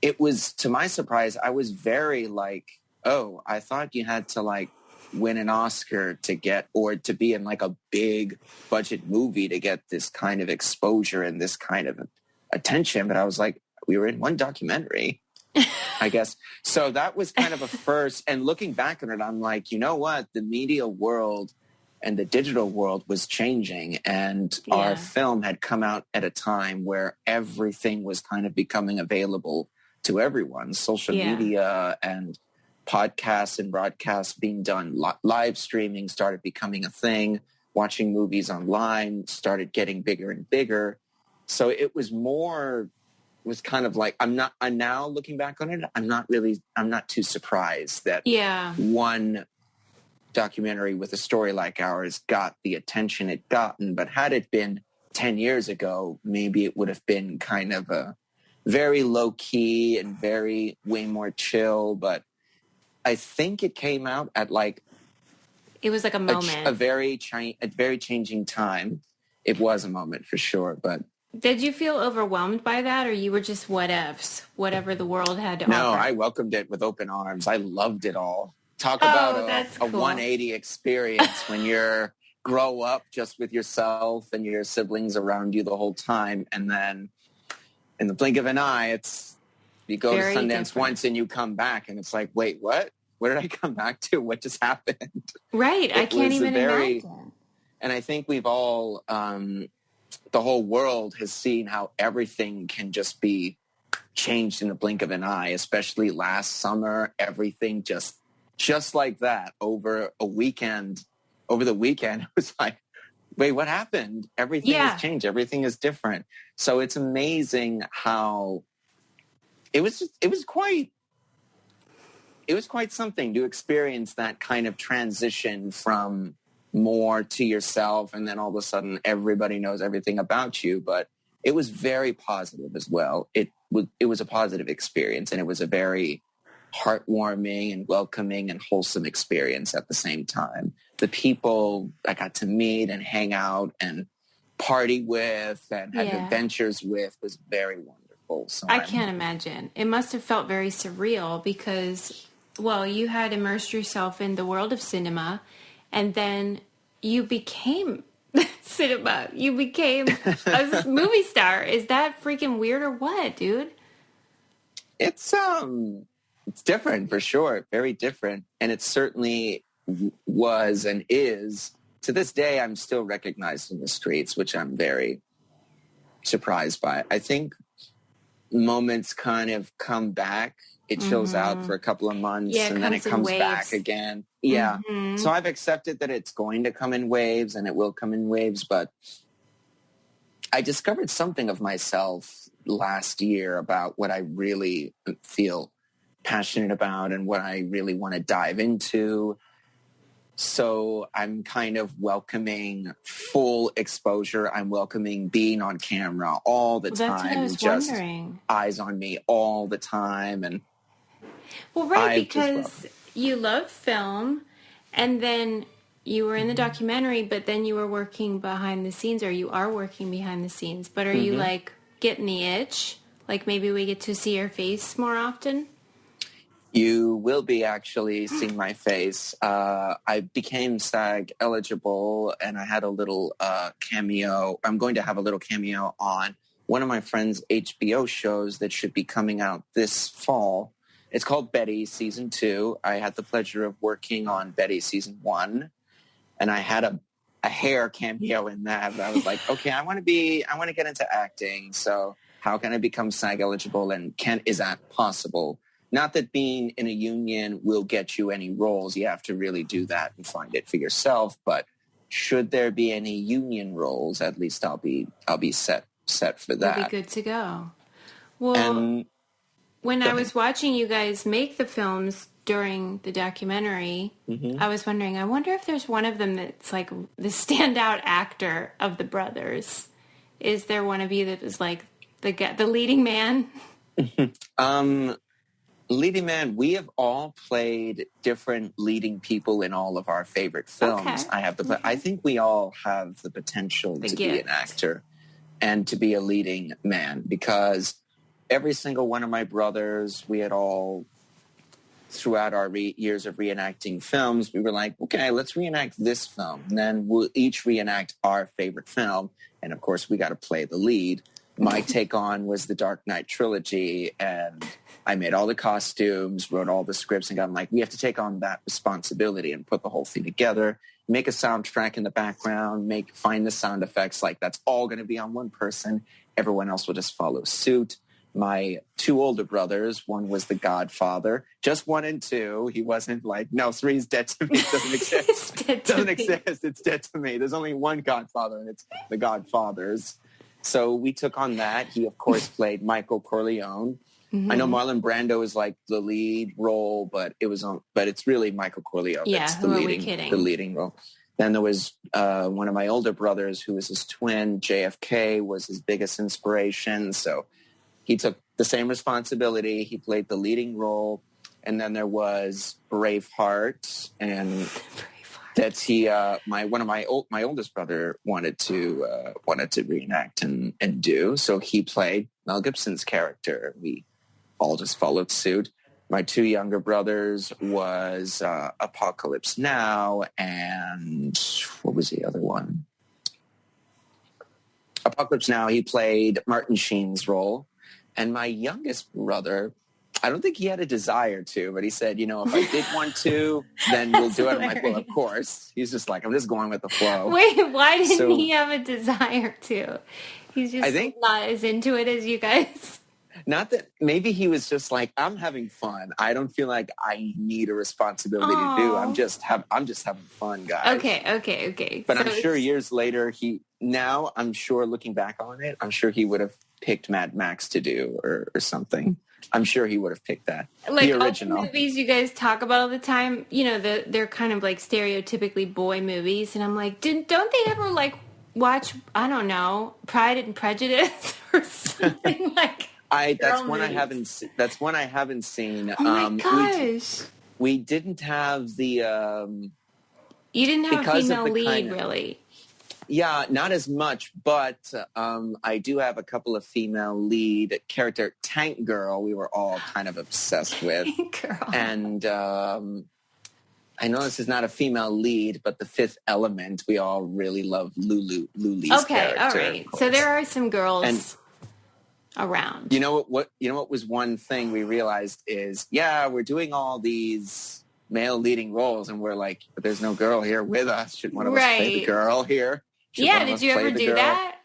it was, to my surprise, I was very like, oh, I thought you had to like win an Oscar to get, or to be in like a big budget movie to get this kind of exposure and this kind of attention. But I was like, we were in one documentary, I guess. So that was kind of a first. And looking back on it, I'm like, you know what? The media world and the digital world was changing. And our film had come out at a time where everything was kind of becoming available to everyone. Social media and podcasts and broadcasts being done. Live streaming started becoming a thing. Watching movies online started getting bigger and bigger. So it was kind of like, I'm now looking back on it, I'm not too surprised that one documentary with a story like ours got the attention it gotten. But had it been 10 years ago, maybe it would have been kind of a very low key and way more chill. But I think it came out at like, it was like a moment, a very changing time. It was a moment for sure. But did you feel overwhelmed by that, or you were just whatever the world had to offer? No, I welcomed it with open arms. I loved it all. Talk about a 180 experience when you're grow up just with yourself and your siblings around you the whole time. And then in the blink of an eye, you go to Sundance once and you come back and it's like, wait, what? What did I come back to? What just happened? Right. I can't even imagine. And I think we've all, the whole world has seen how everything can just be changed in the blink of an eye, especially last summer. Everything just like that over the weekend, it was like, wait, what happened? Everything has changed. Everything is different. So it's amazing how it was quite something to experience that kind of transition from more to yourself, and then all of a sudden everybody knows everything about you. But it was very positive as well. It was a positive experience, and it was a very heartwarming and welcoming and wholesome experience at the same time. The people I got to meet and hang out and party with and have adventures with was very wonderful. So I can't imagine. It must have felt very surreal because, well, you had immersed yourself in the world of cinema, and then you became cinema. You became a movie star. Is that freaking weird or what, dude? It's different for sure. Very different. And it certainly was and is. To this day, I'm still recognized in the streets, which I'm very surprised by. I think moments kind of come back. It chills out for a couple of months and then it comes back again. Yeah. Mm-hmm. So I've accepted that it's going to come in waves and it will come in waves. But I discovered something of myself last year about what I really feel passionate about and what I really want to dive into. So I'm kind of welcoming full exposure. I'm welcoming being on camera all the time. That's what I was wondering. Eyes on me all the time. And well, right, because you love film, and then you were in the documentary, but then you were working behind the scenes, or you are working behind the scenes. But are you like getting the itch? Like maybe we get to see your face more often? You will be actually seeing my face. I became SAG eligible, and I had a little cameo. I'm going to have a little cameo on one of my friend's HBO shows that should be coming out this fall. It's called Betty Season 2. I had the pleasure of working on Betty Season 1, and I had a hair cameo in that. But I was like, okay, I want to get into acting. So how can I become SAG eligible, and is that possible? Not that being in a union will get you any roles. You have to really do that and find it for yourself. But should there be any union roles, at least I'll be set for that. You'll be good to go. Well, and when I was watching you guys make the films during the documentary, I was wondering, I wonder if there's one of them that's like the standout actor of the brothers. Is there one of you that is like the leading man? Leading man, we have all played different leading people in all of our favorite films. Okay. I think we all have the potential to be an actor and to be a leading man, because every single one of my brothers, we had all, throughout our years of reenacting films, we were like, okay, let's reenact this film. And then we'll each reenact our favorite film. And of course, we got to play the lead. My take on was the Dark Knight trilogy, and I made all the costumes, wrote all the scripts, and got like, we have to take on that responsibility and put the whole thing together, make a soundtrack in the background, find the sound effects. Like, that's all going to be on one person. Everyone else will just follow suit. My two older brothers, one was the Godfather, just 1 and 2. He wasn't like, no, 3 is dead to me. It doesn't exist. It's dead to me. There's only one Godfather, and it's the Godfathers. So we took on that. He, of course, played Michael Corleone. I know Marlon Brando is like the lead role, but it's really Michael Corleone. Yeah, that's who are we kidding? The leading role. Then there was one of my older brothers who was his twin. JFK was his biggest inspiration. So he took the same responsibility. He played the leading role. And then there was Braveheart, and that's my oldest brother wanted to reenact and do. So he played Mel Gibson's character. We all just followed suit. My two younger brothers was Apocalypse Now, and what was the other one? Apocalypse Now, he played Martin Sheen's role. And my youngest brother, I don't think he had a desire to, but he said, if I did want to, then we'll do it. I'm like, well, of course. He's just like, I'm just going with the flow. Wait, why didn't he have a desire to? He's just not as into it as you guys. Not that, maybe he was just like, I'm having fun. I don't feel like I need a responsibility to do. I'm just having fun, guys. Okay. But so I'm sure years later, I'm sure looking back on it, I'm sure he would have picked Mad Max to do or something. I'm sure he would have picked that. Like the original. All the movies you guys talk about all the time, they're kind of like stereotypically boy movies. And I'm like, don't they ever like watch, I don't know, Pride and Prejudice or something like that's one I haven't seen. Oh my gosh. We didn't have the you didn't have a female lead, really. Yeah, not as much, but I do have a couple of female lead character. Tank Girl, we were all kind of obsessed with. Tank Girl. And I know this is not a female lead, but The Fifth Element, we all really love Luli's character. All right. So there are some girls around. You know what was one thing we realized is, we're doing all these male leading roles, and we're like, but there's no girl here with us. Should one of us play the girl here? Did you ever do that?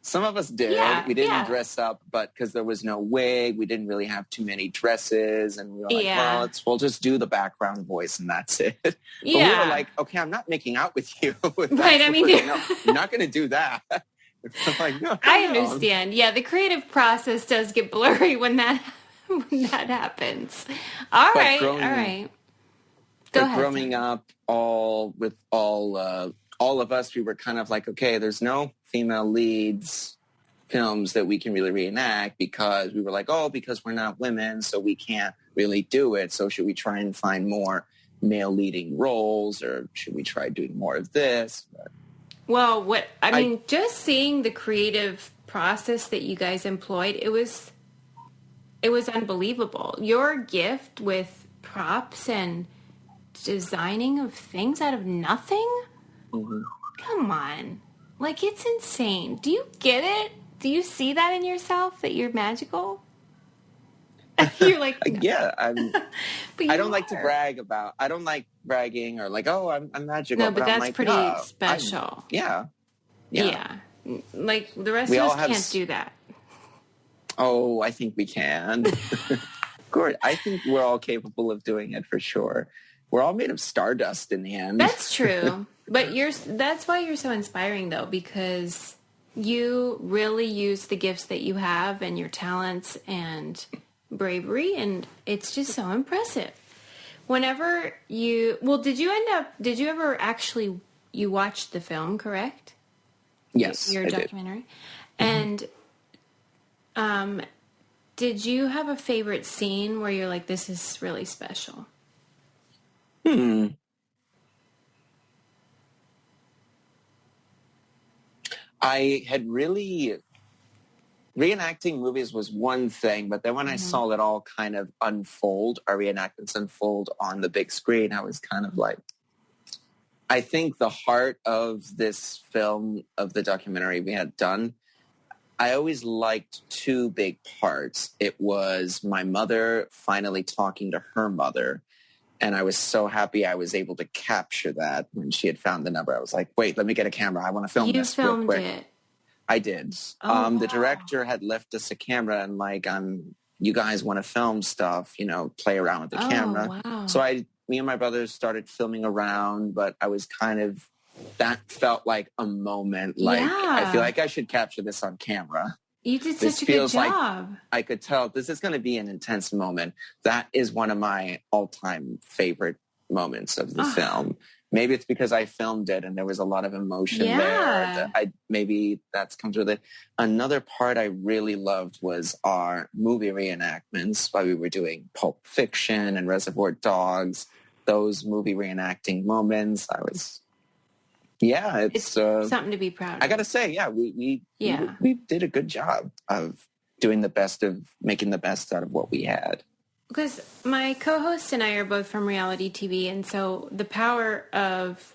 Some of us did. We didn't dress up, but because there was no wig, we didn't really have too many dresses, and we were like, we'll just do the background voice, and that's it. But we were like, okay, I'm not making out with you. Right, I mean, you're not going to do that. Like, no, I understand. Yeah, the creative process does get blurry when that happens. All right. Go ahead. Growing up, all of us, we were kind of like, okay, there's no female leads films that we can really reenact, because we were like, because we're not women, so we can't really do it. So should we try and find more male leading roles, or should we try doing more of this? Well, just seeing the creative process that you guys employed, it was unbelievable. Your gift with props and designing of things out of nothing? Mm-hmm. Come on. Like, it's insane. Do you get it? Do you see that in yourself, that you're magical? You're like, no. Yeah. I don't like to brag I don't like bragging or like, I'm magical. No, but that's like, pretty special. Yeah. Like, the rest of us can't do that. Oh, I think we can. Good. I think we're all capable of doing it for sure. We're all made of stardust in the end. That's true. But that's why you're so inspiring, though, because you really use the gifts that you have and your talents and bravery, and it's just so impressive. Whenever you, well, did you ever actually, you watched the film, correct? Yes, Your I did. documentary. And did you have a favorite scene where you're like, this is really special? I had really reenacting movies was one thing, but then when I saw it all kind of unfold, our reenactments unfold on the big screen, I was kind of like, I think the heart of this film, of the documentary we had done, I always liked two big parts. It was my mother finally talking to her mother. And I was so happy I was able to capture that when she had found the number. I was like, wait, let me get a camera. I want to film this real quick. You filmed it? I did. Oh, the director had left us a camera and like, you guys want to film stuff, play around with the camera. Wow. So me and my brothers started filming around, but I was that felt like a moment. Like, I feel like I should capture this on camera. You did such a good job. Like I could tell this is going to be an intense moment. That is one of my all-time favorite moments of the film. Maybe it's because I filmed it and there was a lot of emotion there. Maybe that's comes with it. Another part I really loved was our movie reenactments while we were doing Pulp Fiction and Reservoir Dogs. Those movie reenacting moments, it's something to be proud of. I got to say, we did a good job of making the best out of what we had. Because my co-host and I are both from reality TV, and so the power of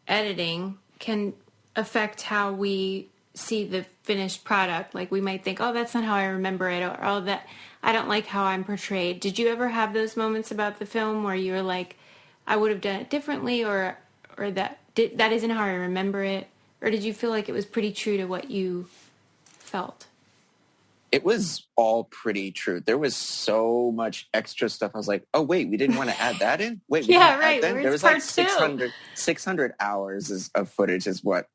editing can affect how we see the finished product. Like we might think, oh, that's not how I remember it, or oh, that I don't like how I'm portrayed. Did you ever have those moments about the film where you were like, I would have done it differently, or that isn't how I remember it? Or did you feel like it was pretty true to what you felt? It was all pretty true. There was so much extra stuff. I was like, oh, wait, we didn't want to add that in? Wait, right. There was like 600 hours of footage is what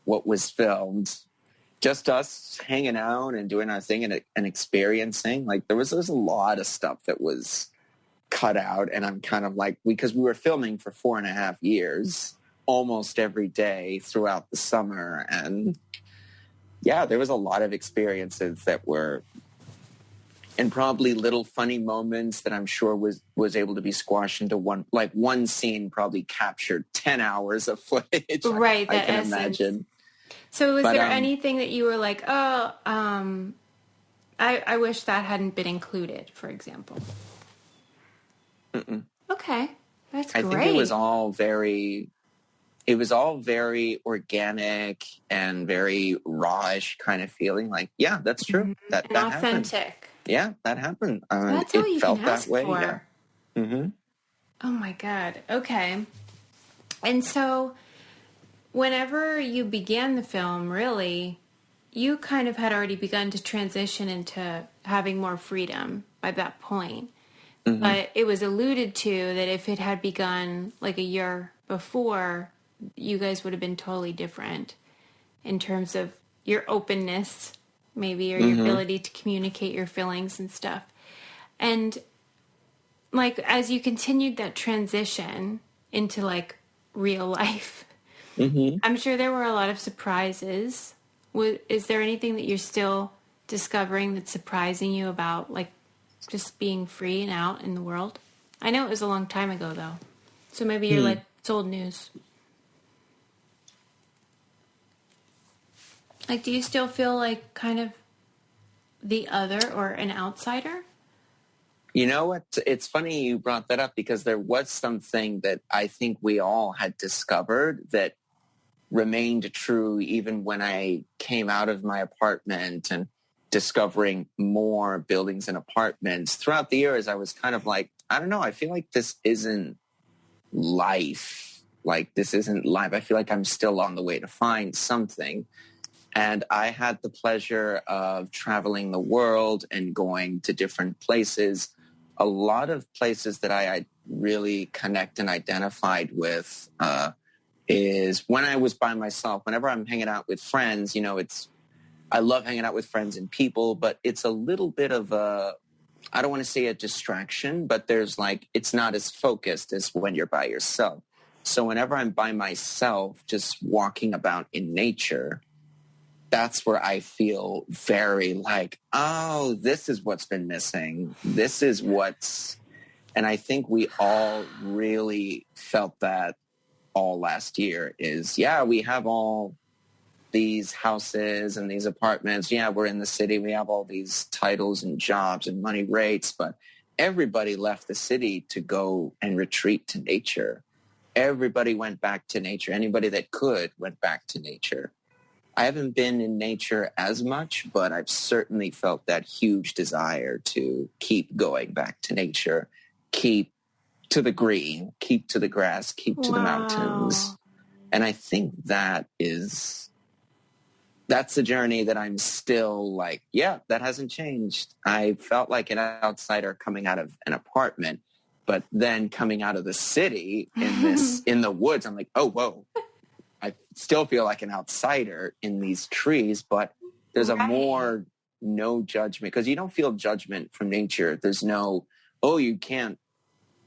was filmed. Just us hanging out and doing our thing and experiencing. Like there was a lot of stuff that was cut out. And I'm kind of like, because we were filming for 4.5 years, almost every day throughout the summer. And there was a lot of experiences that were, and probably little funny moments that I'm sure was able to be squashed into one scene probably captured 10 hours of footage. Right. I can imagine. So was there anything that you were like, I wish that hadn't been included, for example? Mm-mm. Okay. That's great. I think it was all very organic and very rawish kind of feeling. Like, yeah, that's true. Mm-hmm. That authentic. Happened. Yeah, that happened. That's all you felt can ask that way. for. Yeah. Mm-hmm. Oh my God. Okay. And so whenever you began the film, really, you kind of had already begun to transition into having more freedom by that point. Mm-hmm. But it was alluded to that if it had begun like a year before, you guys would have been totally different in terms of your openness, maybe, or your ability to communicate your feelings and stuff. And like, as you continued that transition into like real life, I'm sure there were a lot of surprises. Is there anything that you're still discovering that's surprising you about like just being free and out in the world? I know it was a long time ago though. So maybe you're like, it's old news. Like, do you still feel like kind of the other or an outsider? You know what? It's funny you brought that up because there was something that I think we all had discovered that remained true even when I came out of my apartment and discovering more buildings and apartments. Throughout the years, I was kind of like, I don't know, I feel like this isn't life. Like, this isn't life. I feel like I'm still on the way to find something. And I had the pleasure of traveling the world and going to different places. A lot of places that I really connect and identified with is when I was by myself. Whenever I'm hanging out with friends, I love hanging out with friends and people, but it's a little bit of a I don't want to say a distraction, but there's like, it's not as focused as when you're by yourself. So whenever I'm by myself, just walking about in nature, that's where I feel very like, oh, this is what's been missing. This is what's, and I think we all really felt that all last year is, yeah, we have all these houses and these apartments. Yeah, we're in the city. We have all these titles and jobs and money rates, but everybody left the city to go and retreat to nature. Everybody went back to nature. Anybody that could went back to nature. I haven't been in nature as much, but I've certainly felt that huge desire to keep going back to nature, keep to the green, keep to the grass, keep to the mountains. And I think that's the journey that I'm still like, yeah, that hasn't changed. I felt like an outsider coming out of an apartment, but then coming out of the city in the woods, I'm like, oh, whoa. I still feel like an outsider in these trees, but there's a more no judgment, because you don't feel judgment from nature. There's no, oh, you're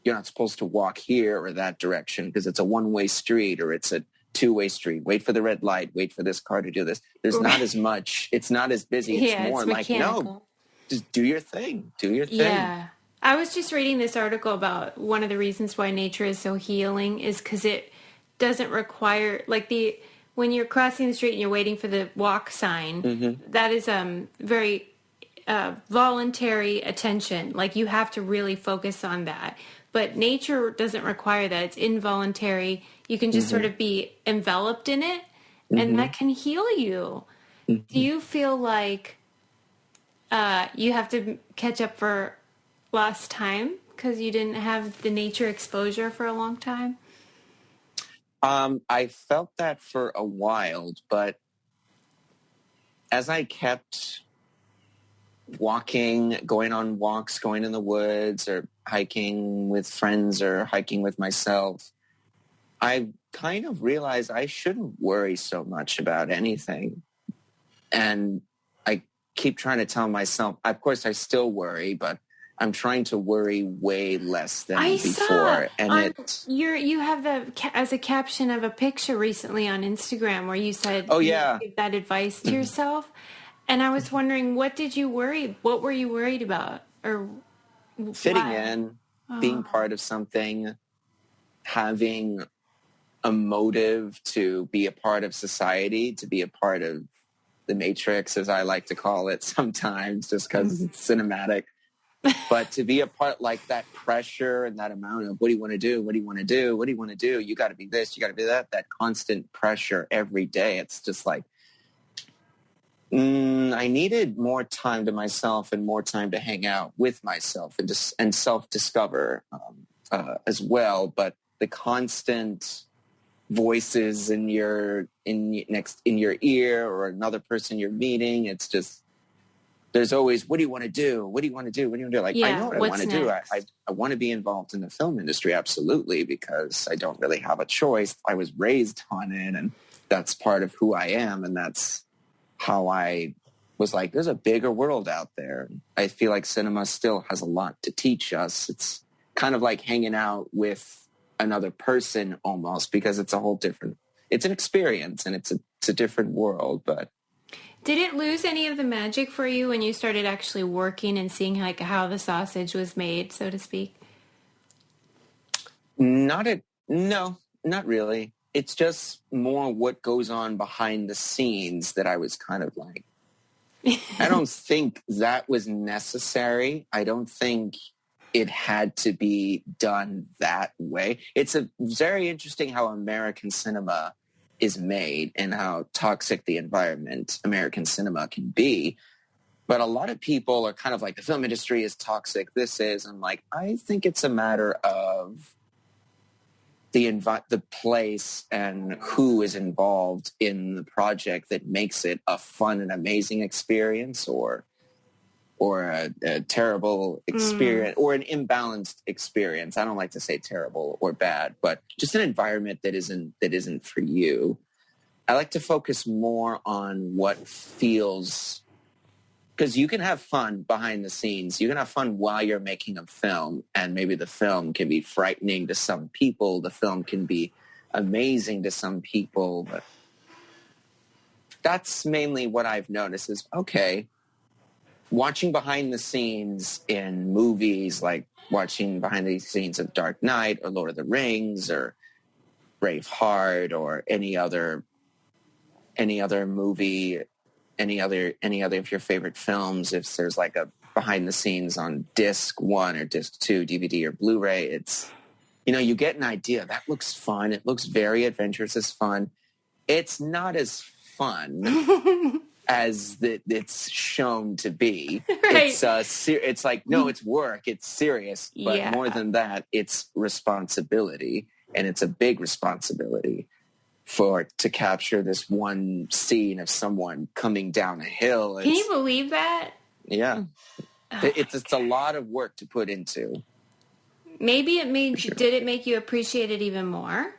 not supposed to walk here or that direction because it's a one-way street or it's a two-way street. Wait for the red light. Wait for this car to do this. There's not as much. It's not as busy. It's more it's like, no, just do your thing. Do your thing. Yeah. I was just reading this article about one of the reasons why nature is so healing is because it doesn't require, like when you're crossing the street and you're waiting for the walk sign, that is very voluntary attention. Like you have to really focus on that. But nature doesn't require that. It's involuntary. You can just sort of be enveloped in it, and that can heal you. Do you feel like you have to catch up for lost time because you didn't have the nature exposure for a long time? I felt that for a while, but as I kept walking, going on walks, going in the woods or hiking with friends or hiking with myself, I kind of realized I shouldn't worry so much about anything. And I keep trying to tell myself, of course I still worry, but I'm trying to worry way less than before. And you have as a caption of a picture recently on Instagram where you said, "Oh yeah, give that advice to yourself." And I was wondering, what were you worried about? Or fitting in, being part of something, having a motive to be a part of society, to be a part of the Matrix, as I like to call it sometimes, just because it's cinematic. But to be a part, like that pressure and that amount of what do you want to do? What do you want to do? What do you want to do? You got to be this, you got to be that constant pressure every day. It's just like, I needed more time to myself and more time to hang out with myself and self-discover as well. But the constant voices in your ear or another person you're meeting, it's just, there's always, what do you want to do? What do you want to do? What do you want to do? Like, I know what I want to do. I want to be involved in the film industry, absolutely, because I don't really have a choice. I was raised on it, and that's part of who I am, and that's how I was like, there's a bigger world out there. I feel like cinema still has a lot to teach us. It's kind of like hanging out with another person almost, because it's a whole different, it's an experience, and it's a different world, but did it lose any of the magic for you when you started actually working and seeing like how the sausage was made, so to speak? No, not really. It's just more what goes on behind the scenes that I was kind of like, I don't think that was necessary. I don't think it had to be done that way. It's very interesting how American cinema is made and how toxic the environment American cinema can be. But a lot of people are kind of like, the film industry is toxic. I'm like, I think it's a matter of the place and who is involved in the project that makes it a fun and amazing experience or a terrible experience or an imbalanced experience. I don't like to say terrible or bad, but just an environment that isn't for you. I like to focus more on what feels because you can have fun behind the scenes. You can have fun while you're making a film, and maybe the film can be frightening to some people. The film can be amazing to some people. But that's mainly what I've noticed is, okay, watching behind the scenes in movies, like watching behind the scenes of Dark Knight or Lord of the Rings or Braveheart or any other movie, any other of your favorite films, if there's like a behind the scenes on disc 1 or disc 2, DVD or Blu-ray, it's, you get an idea. That looks fun. It looks very adventurous. It's fun. It's not as fun as it's shown to be. Right. It's like, no, it's work. It's serious. But more than that, it's responsibility. And it's a big responsibility to capture this one scene of someone coming down a hill. Can you believe that? Yeah. It's a lot of work to put into. Maybe did it make you appreciate it even more?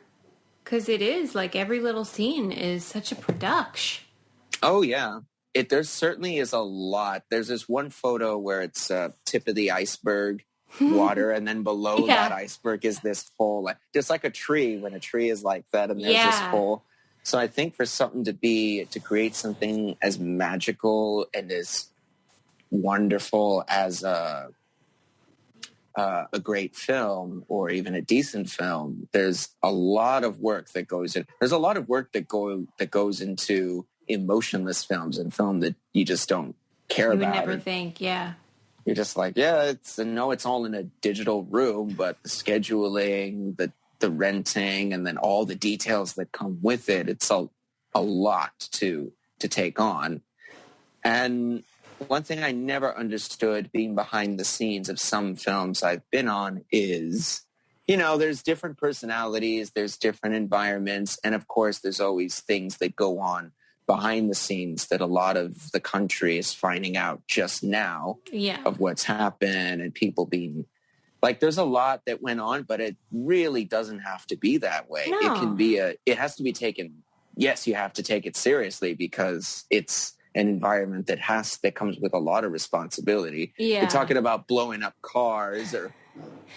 Because it is, like, every little scene is such a production. Oh, yeah. There certainly is a lot. There's this one photo where it's tip of the iceberg water, and then below that iceberg is this hole, just like a tree, when a tree is like that, and there's this hole. So I think for something to create something as magical and as wonderful as a great film or even a decent film, there's a lot of work that goes in. There's a lot of work that goes into emotionless films and film that you just don't care about. You would never think, You're just like, it's all in a digital room, but the scheduling, the renting, and then all the details that come with it, it's a lot to take on. And one thing I never understood being behind the scenes of some films I've been on is, there's different personalities, there's different environments, and of course there's always things that go on behind the scenes that a lot of the country is finding out just now of what's happened, and people being like, there's a lot that went on, but it really doesn't have to be that way. No. It has to be taken. Yes, you have to take it seriously because it's an environment that comes with a lot of responsibility. Yeah. We're talking about blowing up cars or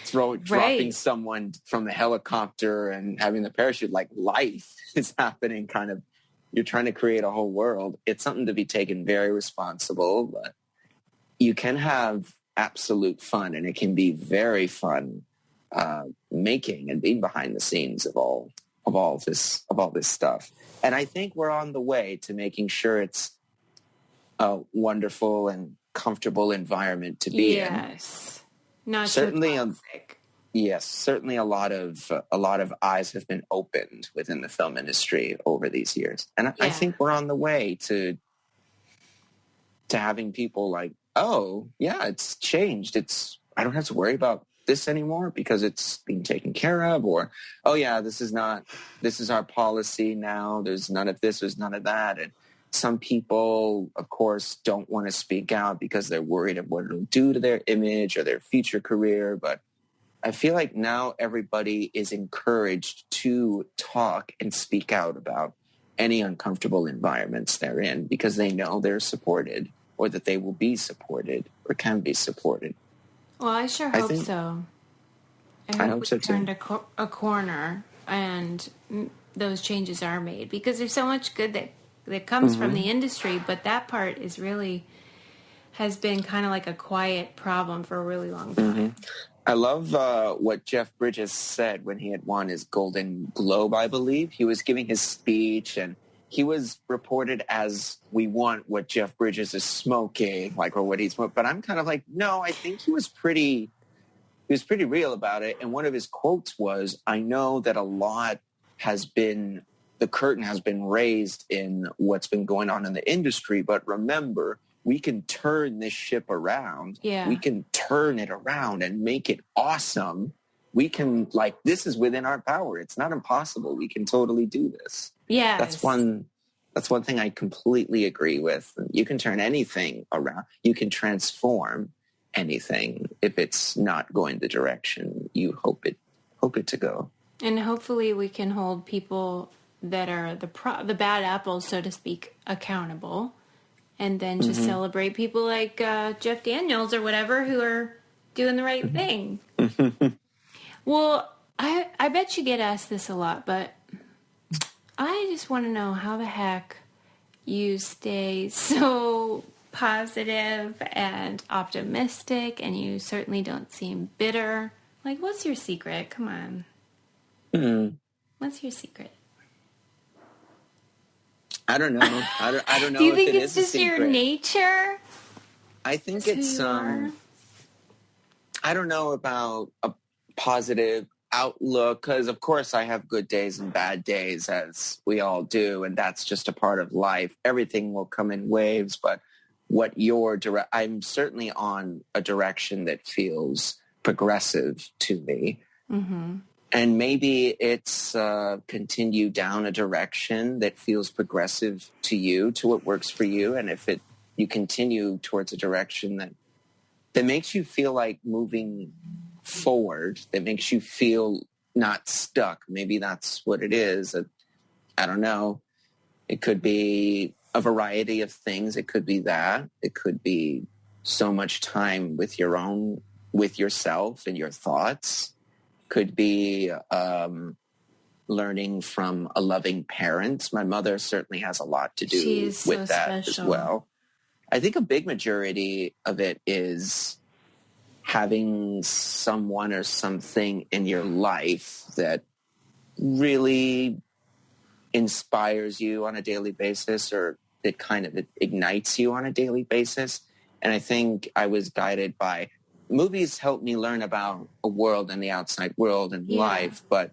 dropping someone from the helicopter and having the parachute. Like, life is happening kind of. You're trying to create a whole world. It's something to be taken very responsible, but you can have absolute fun, and it can be very fun making and being behind the scenes of all this stuff. And I think we're on the way to making sure it's a wonderful and comfortable environment to be in. Yes, not certainly. so toxic. Yes, certainly a lot of eyes have been opened within the film industry over these years. And I think we're on the way to having people like, oh, yeah, it's changed. I don't have to worry about this anymore because it's being taken care of, or, oh yeah, this is our policy now. There's none of this, there's none of that. And some people, of course, don't want to speak out because they're worried of what it'll do to their image or their future career. But I feel like now everybody is encouraged to talk and speak out about any uncomfortable environments they're in because they know they're supported or that they will be supported or can be supported. Well, I sure hope so. I hope so we too. turned a corner and those changes are made because there's so much good that comes from the industry, but that part has been kind of like a quiet problem for a really long time. Mm-hmm. I love what Jeff Bridges said when he had won his Golden Globe, I believe. He was giving his speech, and he was reported as, we want what Jeff Bridges is smoking, or what he's smoking. But I'm kind of like, no, I think he was pretty real about it. And one of his quotes was, I know that the curtain has been raised in what's been going on in the industry, but remember, we can turn this ship around. Yeah. We can turn it around and make it awesome. We can, this is within our power. It's not impossible. We can totally do this. Yeah. That's one thing I completely agree with. You can turn anything around. You can transform anything if it's not going the direction you hope it to go. And hopefully we can hold people that are the bad apples, so to speak, accountable. and then just celebrate people like Jeff Daniels or whatever who are doing the right thing. Well, I bet you get asked this a lot, but I just want to know how the heck you stay so positive and optimistic, and you certainly don't seem bitter. Like, what's your secret? Come on. What's your secret? I don't know. I don't know. Do you if think it it's is just a your secret. nature? I think That's it's who you are? I don't know about a positive outlook, because of course I have good days and bad days, as we all do, and that's just a part of life. Everything will come in waves, but I'm certainly on a direction that feels progressive to me. Mm-hmm. And maybe it's continue down a direction that feels progressive to you, to what works for you. And if you continue towards a direction that makes you feel like moving forward, that makes you feel not stuck. Maybe that's what it is. I don't know. It could be a variety of things. It could be that. It could be so much time with yourself and your thoughts. Could be learning from a loving parent. My mother certainly has a lot to do with that as well. I think a big majority of it is having someone or something in your life that really inspires you on a daily basis, or that kind of ignites you on a daily basis. And I think I was guided by movies. Helped me learn about a world and the outside world and life. But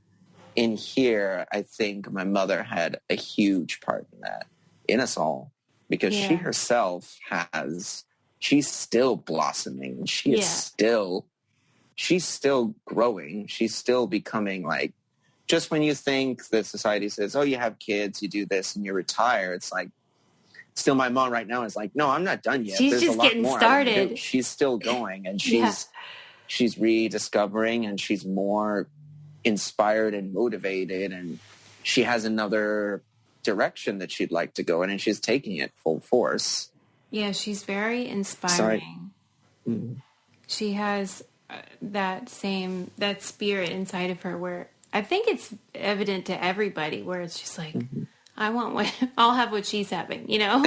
in here, I think my mother had a huge part in that, in us all, because she herself she's still blossoming, and she's still growing. She's still becoming, like, just when you think that society says, oh, you have kids, you do this, and you retire, it's like, still my mom right now is like, no, I'm not done yet. She's There's just a lot getting more started. She's still going, and she's rediscovering, and she's more inspired and motivated, and she has another direction that she'd like to go in, and she's taking it full force. Yeah, she's very inspiring. She has that spirit inside of her, where I think it's evident to everybody, where it's just like, I'll have what she's having, you know?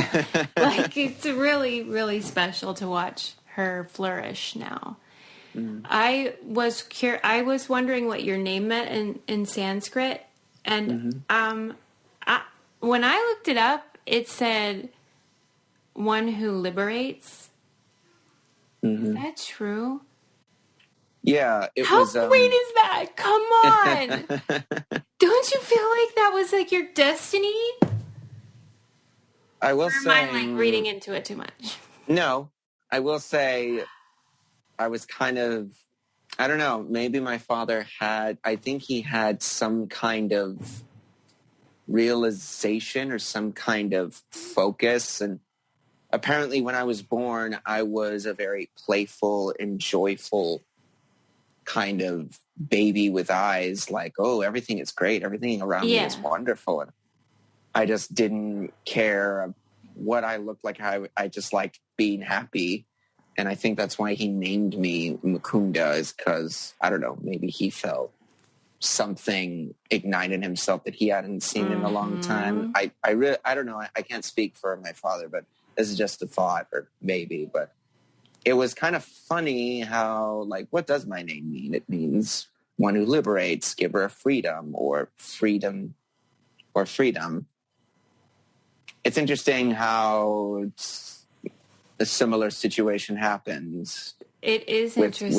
Like, it's really, really special to watch her flourish now. I was wondering what your name meant in Sanskrit, and when I looked it up, it said one who liberates. Is that true? Yeah, it How was. great is that? Come on! Don't you feel like that was like your destiny? I will Or say, am I like reading into it too much? No, I will say, I was kind of, I don't know, maybe my father I think he had some kind of realization or some kind of focus. And apparently when I was born, I was a very playful and joyful kind of baby with eyes like, oh, everything is great. Everything around me is wonderful. And I just didn't care what I looked like. I just liked being happy. And I think that's why he named me Mukunda, is because, I don't know, maybe he felt something ignite in himself that he hadn't seen in a long time. I don't know. I can't speak for my father, but this is just a thought, or maybe. But it was kind of funny how, like, what does my name mean? It means one who liberates, giver of freedom, or freedom. It's interesting how a similar situation happens. It is interesting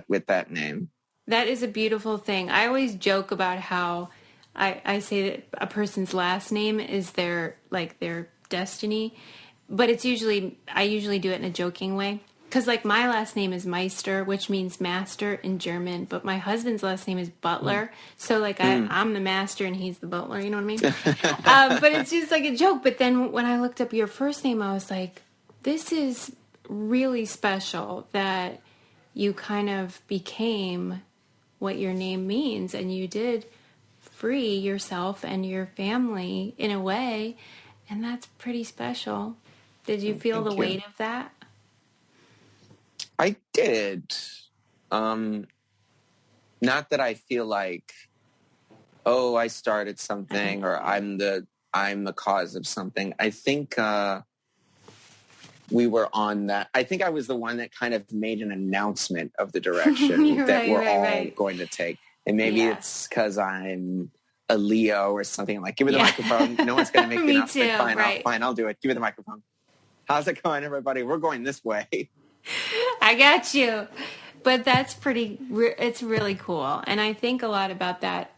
with that name. That is a beautiful thing. I always joke about how I say that a person's last name is their destiny, but I usually do it in a joking way. Because, like, my last name is Meister, which means master in German, but my husband's last name is Butler. So, like, I'm the master and he's the butler, you know what I mean? But it's just like a joke. But then when I looked up your first name, I was like, this is really special that you kind of became what your name means, and you did free yourself and your family in a way, and that's pretty special. Did you feel Thank the you. weight of that? I did. Not that I feel like, oh, I started something or I'm the cause of something. I think we were on that. I think I was the one that kind of made an announcement of the direction that we're all going to take. And maybe it's because I'm a Leo or something. I'm like, give me the microphone. No one's going to make the announcement. Too, Fine, I'll do it. Give me the microphone. How's it going, everybody? We're going this way. I got you. But that's it's really cool. And I think a lot about that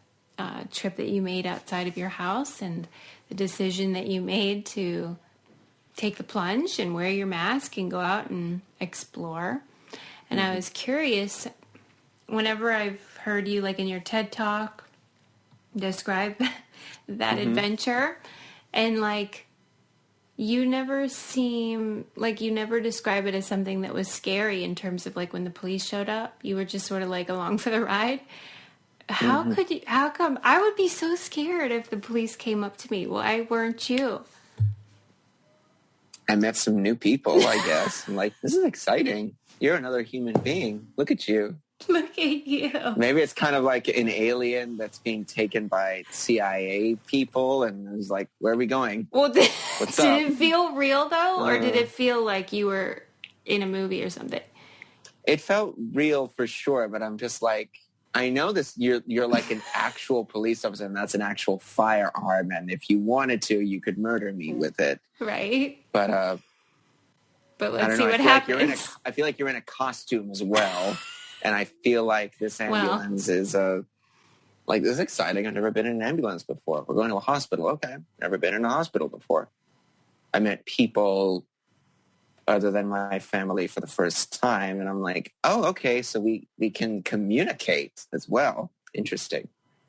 trip that you made outside of your house and the decision that you made to take the plunge and wear your mask and go out and explore. And I was curious, whenever I've heard you, like in your TED Talk, describe that adventure, and like, you never describe it as something that was scary in terms of like when the police showed up. You were just sort of like along for the ride. How come I would be so scared if the police came up to me? Why weren't you? I met some new people, I guess. I'm like, this is exciting. You're another human being. Look at you. Look at you. Maybe it's kind of like an alien that's being taken by CIA people, and I was like, where are we going? Well, What's up? Did it feel real, though? Or did it feel like you were in a movie or something? It felt real for sure, but I'm just like, I know this. You're like an actual police officer, and that's an actual firearm. And if you wanted to, you could murder me with it. Right. But let's see what happens. I feel like you're in a costume as well, and I feel like this ambulance is like, this is exciting. I've never been in an ambulance before. We're going to a hospital. Okay, never been in a hospital before. I met people other than my family for the first time. And I'm like, oh, okay, so we can communicate as well. Interesting.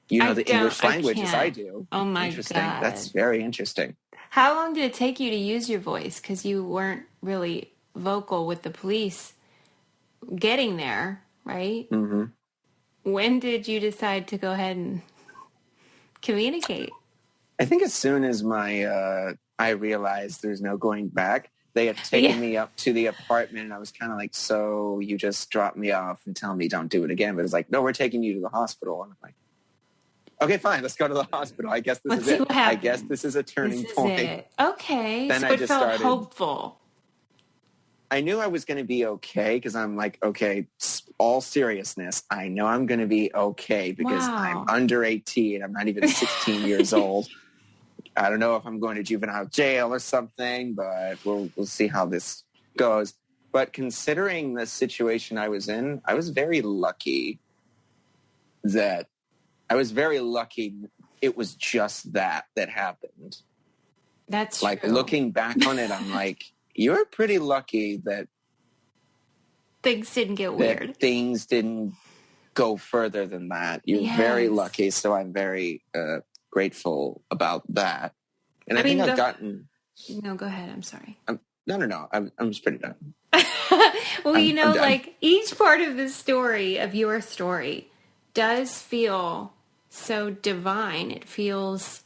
You know the English language as I do. Oh, my interesting. God. That's very interesting. How long did it take you to use your voice? Because you weren't really vocal with the police getting there, right? Mm-hmm. When did you decide to go ahead and communicate? I think as soon as I realized there's no going back. They had taken me up to the apartment, and I was kind of like, so you just drop me off and tell me don't do it again. But it's like, no, we're taking you to the hospital. And I'm like, okay, fine, let's go to the hospital. I guess this is it. I guess this is a turning point. Okay. Then so it felt hopeful. I knew I was going to be okay because I'm like, okay, all seriousness, I know I'm going to be okay because I'm under 18. I'm not even 16 years old. I don't know if I'm going to juvenile jail or something, but we'll see how this goes. But considering the situation I was in, I was very lucky it was just that happened. That's like true. Looking back on it, I'm like, you're pretty lucky that things didn't get weird. Things didn't go further than that. You're very lucky. So I'm very grateful about that. And I think I've gotten... No, go ahead. I'm sorry. No. I'm just pretty done. Well, like each part of the story, of your story, does feel so divine. It feels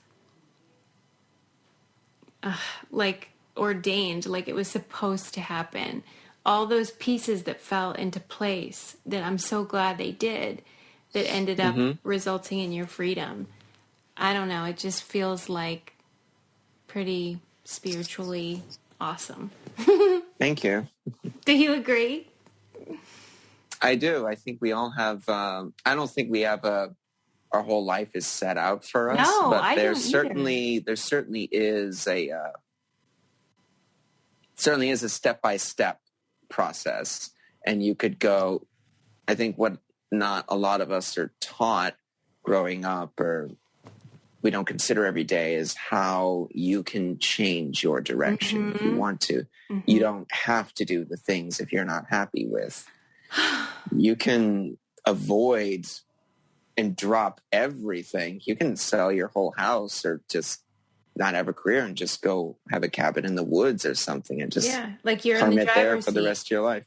like ordained, like it was supposed to happen. All those pieces that fell into place that I'm so glad they did, that ended up resulting in your freedom. I don't know. It just feels like pretty spiritually awesome. Thank you. Do you agree? I do. I think we all have, I don't think we have our whole life is set out for us. No, but I there don't certainly is a step-by-step process. And you could go, I think what not a lot of us are taught growing up, or we don't consider every day, is how you can change your direction if you want to. You don't have to do the things if you're not happy with. You can avoid and drop everything. You can sell your whole house or just not have a career and just go have a cabin in the woods or something and just like you're permit in the there for the rest of your life.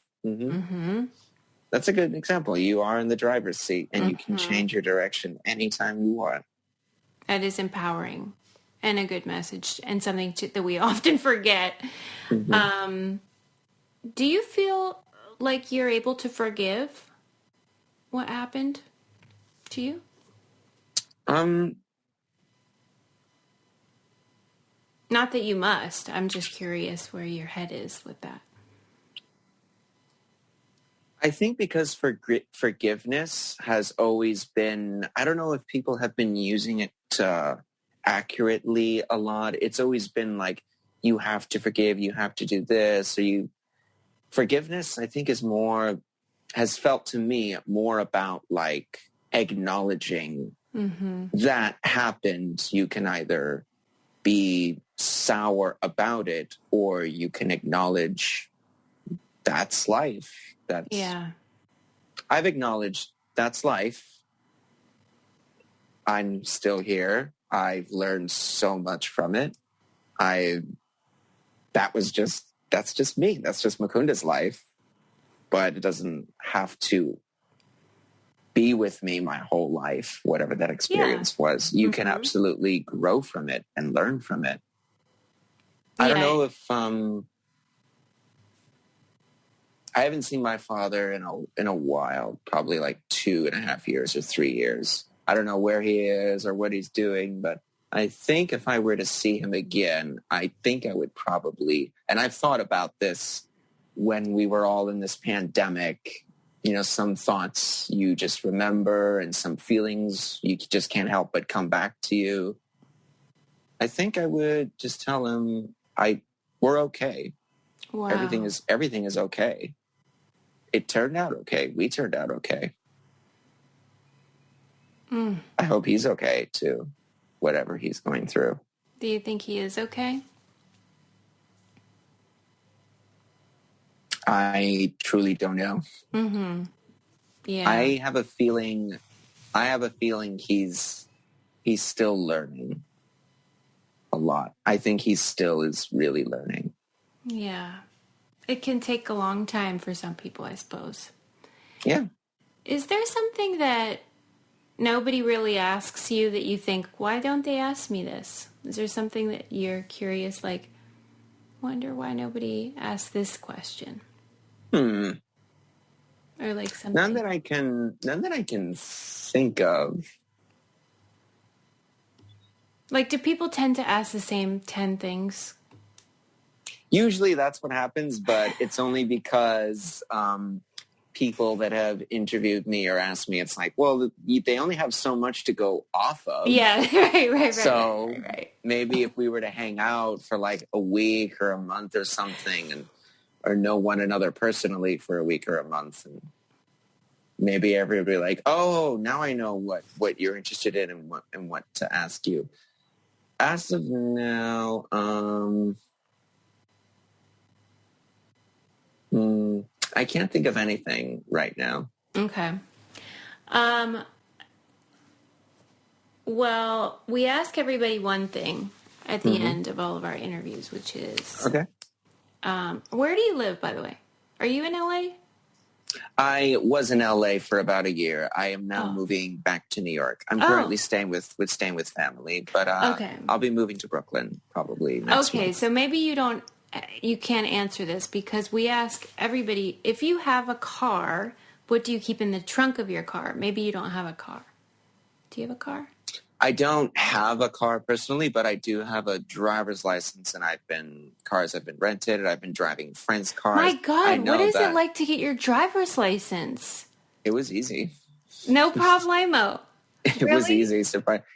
That's a good example. You are in the driver's seat and you can change your direction anytime you want. That is empowering. and a good message and something that we often forget. Mm-hmm. Do you feel like you're able to forgive what happened to you? Not that you must. I'm just curious where your head is with that. I think because forgiveness has always been, I don't know if people have been using it accurately a lot. It's always been like, you have to forgive, you have to do this, or forgiveness, I think, has felt to me more about like acknowledging that happened. You can either be sour about it, or you can acknowledge that's life. I've acknowledged that's life. I'm still here. I've learned so much from it. That's just me. That's just Mukunda's life. But it doesn't have to be with me my whole life, whatever that experience was. You can absolutely grow from it and learn from it. I don't know if I haven't seen my father in a while, probably like 2.5 years or 3 years. I don't know where he is or what he's doing, but I think if I were to see him again, I think I would probably, and I've thought about this when we were all in this pandemic, some thoughts you just remember and some feelings you just can't help but come back to you. I think I would just tell him, we're okay. Wow. Everything is okay. It turned out okay. We turned out okay. I hope he's okay too, whatever he's going through. Do you think he is okay? I truly don't know. Mm-hmm. Yeah. I have a feeling he's still learning a lot. I think he still is really learning. Yeah. It can take a long time for some people, I suppose. Yeah. Is there something that nobody really asks you that you think, why don't they ask me this? Is there something that you're curious, like, wonder why nobody asked this question? Or like something. None that I can think of. Like, do people tend to ask the same 10 things? Usually that's what happens, but it's only because people that have interviewed me or asked me, it's like, well, they only have so much to go off of. Yeah, right. So right. Maybe if we were to hang out for like a week or a month or something, or know one another personally for a week or a month, and maybe everybody like, oh, now I know what you're interested in and what to ask you. As of now, I can't think of anything right now. Okay. Well, we ask everybody one thing at the end of all of our interviews, which is... Okay. Where do you live, by the way? Are you in LA? I was in LA for about a year. I am now moving back to New York. I'm currently staying with family, but I'll be moving to Brooklyn probably next month. So maybe you can't answer this because we ask everybody, if you have a car, what do you keep in the trunk of your car? Maybe you don't have a car. Do you have a car? I don't have a car personally, but I do have a driver's license, and cars have been rented, and I've been driving friends' cars. My God, what is it like to get your driver's license? It was easy. No problemo. It was easy.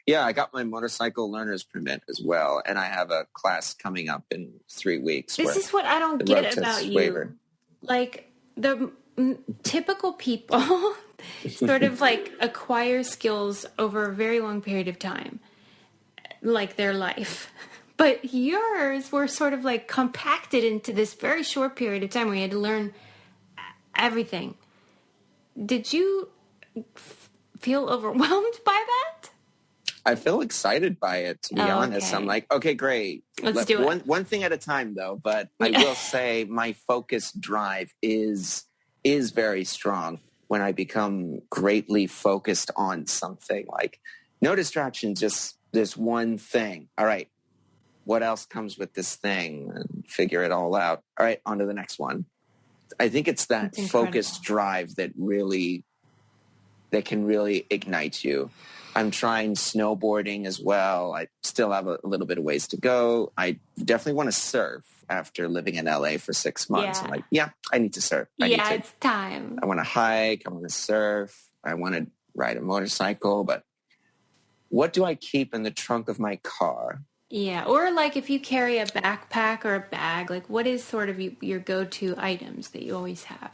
Yeah, I got my motorcycle learner's permit as well, and I have a class coming up in 3 weeks. This is what I don't get about you. Waiver. Like, the typical people sort of like acquire skills over a very long period of time, like their life. But yours were sort of like compacted into this very short period of time where you had to learn everything. Did you feel overwhelmed by that? I feel excited by it, to be honest. I'm like, okay, great. Let's do it. One thing at a time, though. But I will say my focus drive is very strong when I become greatly focused on something. Like, no distraction, just this one thing. All right, what else comes with this thing and figure it all out. All right, on to the next one. I think it's that focused drive that can really ignite you. I'm trying snowboarding as well. I still have a little bit of ways to go. I definitely want to surf after living in LA for 6 months. Yeah. I'm like, yeah, I need to surf. It's time. I want to hike. I want to surf. I want to ride a motorcycle. But what do I keep in the trunk of my car? Yeah. Or like if you carry a backpack or a bag, like what is sort of your go-to items that you always have?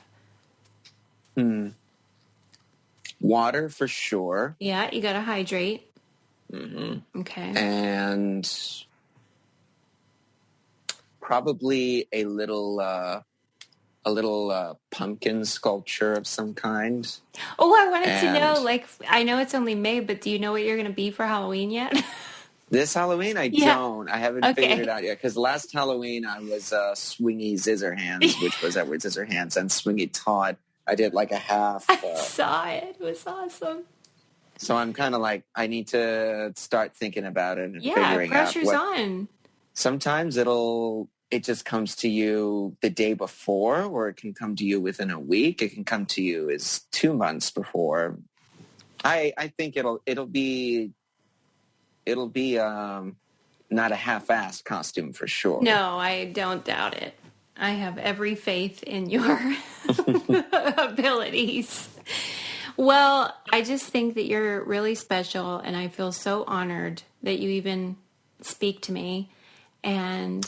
Water for sure. Yeah, you got to hydrate. Mm-hmm. Okay. And probably a little pumpkin sculpture of some kind. Oh, I wanted to know, like, I know it's only May, but do you know what you're going to be for Halloween yet? This Halloween, I don't. I haven't figured it out yet. Because last Halloween, I was Swingy Scissorhands, which was Edward Scissorhands, and Swingy Todd. I did like a half. I saw it. It was awesome. So I'm kind of like, I need to start thinking about it and figuring out. Pressure's on. Sometimes it just comes to you the day before, or it can come to you within a week. It can come to you as 2 months before. I think it'll be not a half-assed costume for sure. No, I don't doubt it. I have every faith in your abilities. Well, I just think that you're really special, and I feel so honored that you even speak to me. And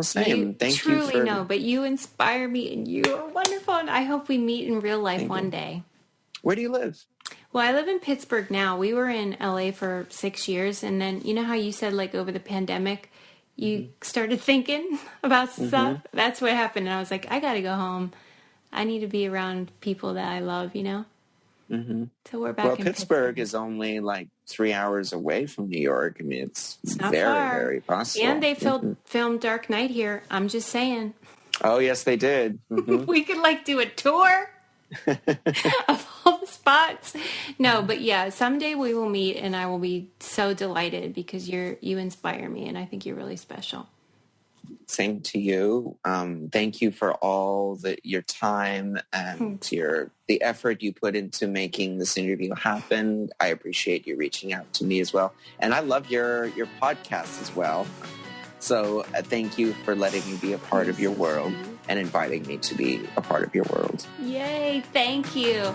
same. Thank you. Truly no, but you inspire me, and you are wonderful. And I hope we meet in real life one day. Where do you live? Well, I live in Pittsburgh now. We were in LA for 6 years, and then you know how you said like over the pandemic, you started thinking about stuff. That's what happened, and I was like, I got to go home. I need to be around people that I love, you know. Mm-hmm. So we're back. Well, Pittsburgh is only like 3 hours away from New York. I mean, it's very, very possible. And they filmed Dark Knight here. I'm just saying. Oh, yes, they did. Mm-hmm. We could like do a tour of all the spots. No, but yeah, someday we will meet, and I will be so delighted because you inspire me, and I think you're really special. Same to you. Thank you for all your time and the effort you put into making this interview happen. I appreciate you reaching out to me as well. And I love your podcast as well. So thank you for letting me be a part of your world and inviting me to be a part of your world. Yay. Thank you.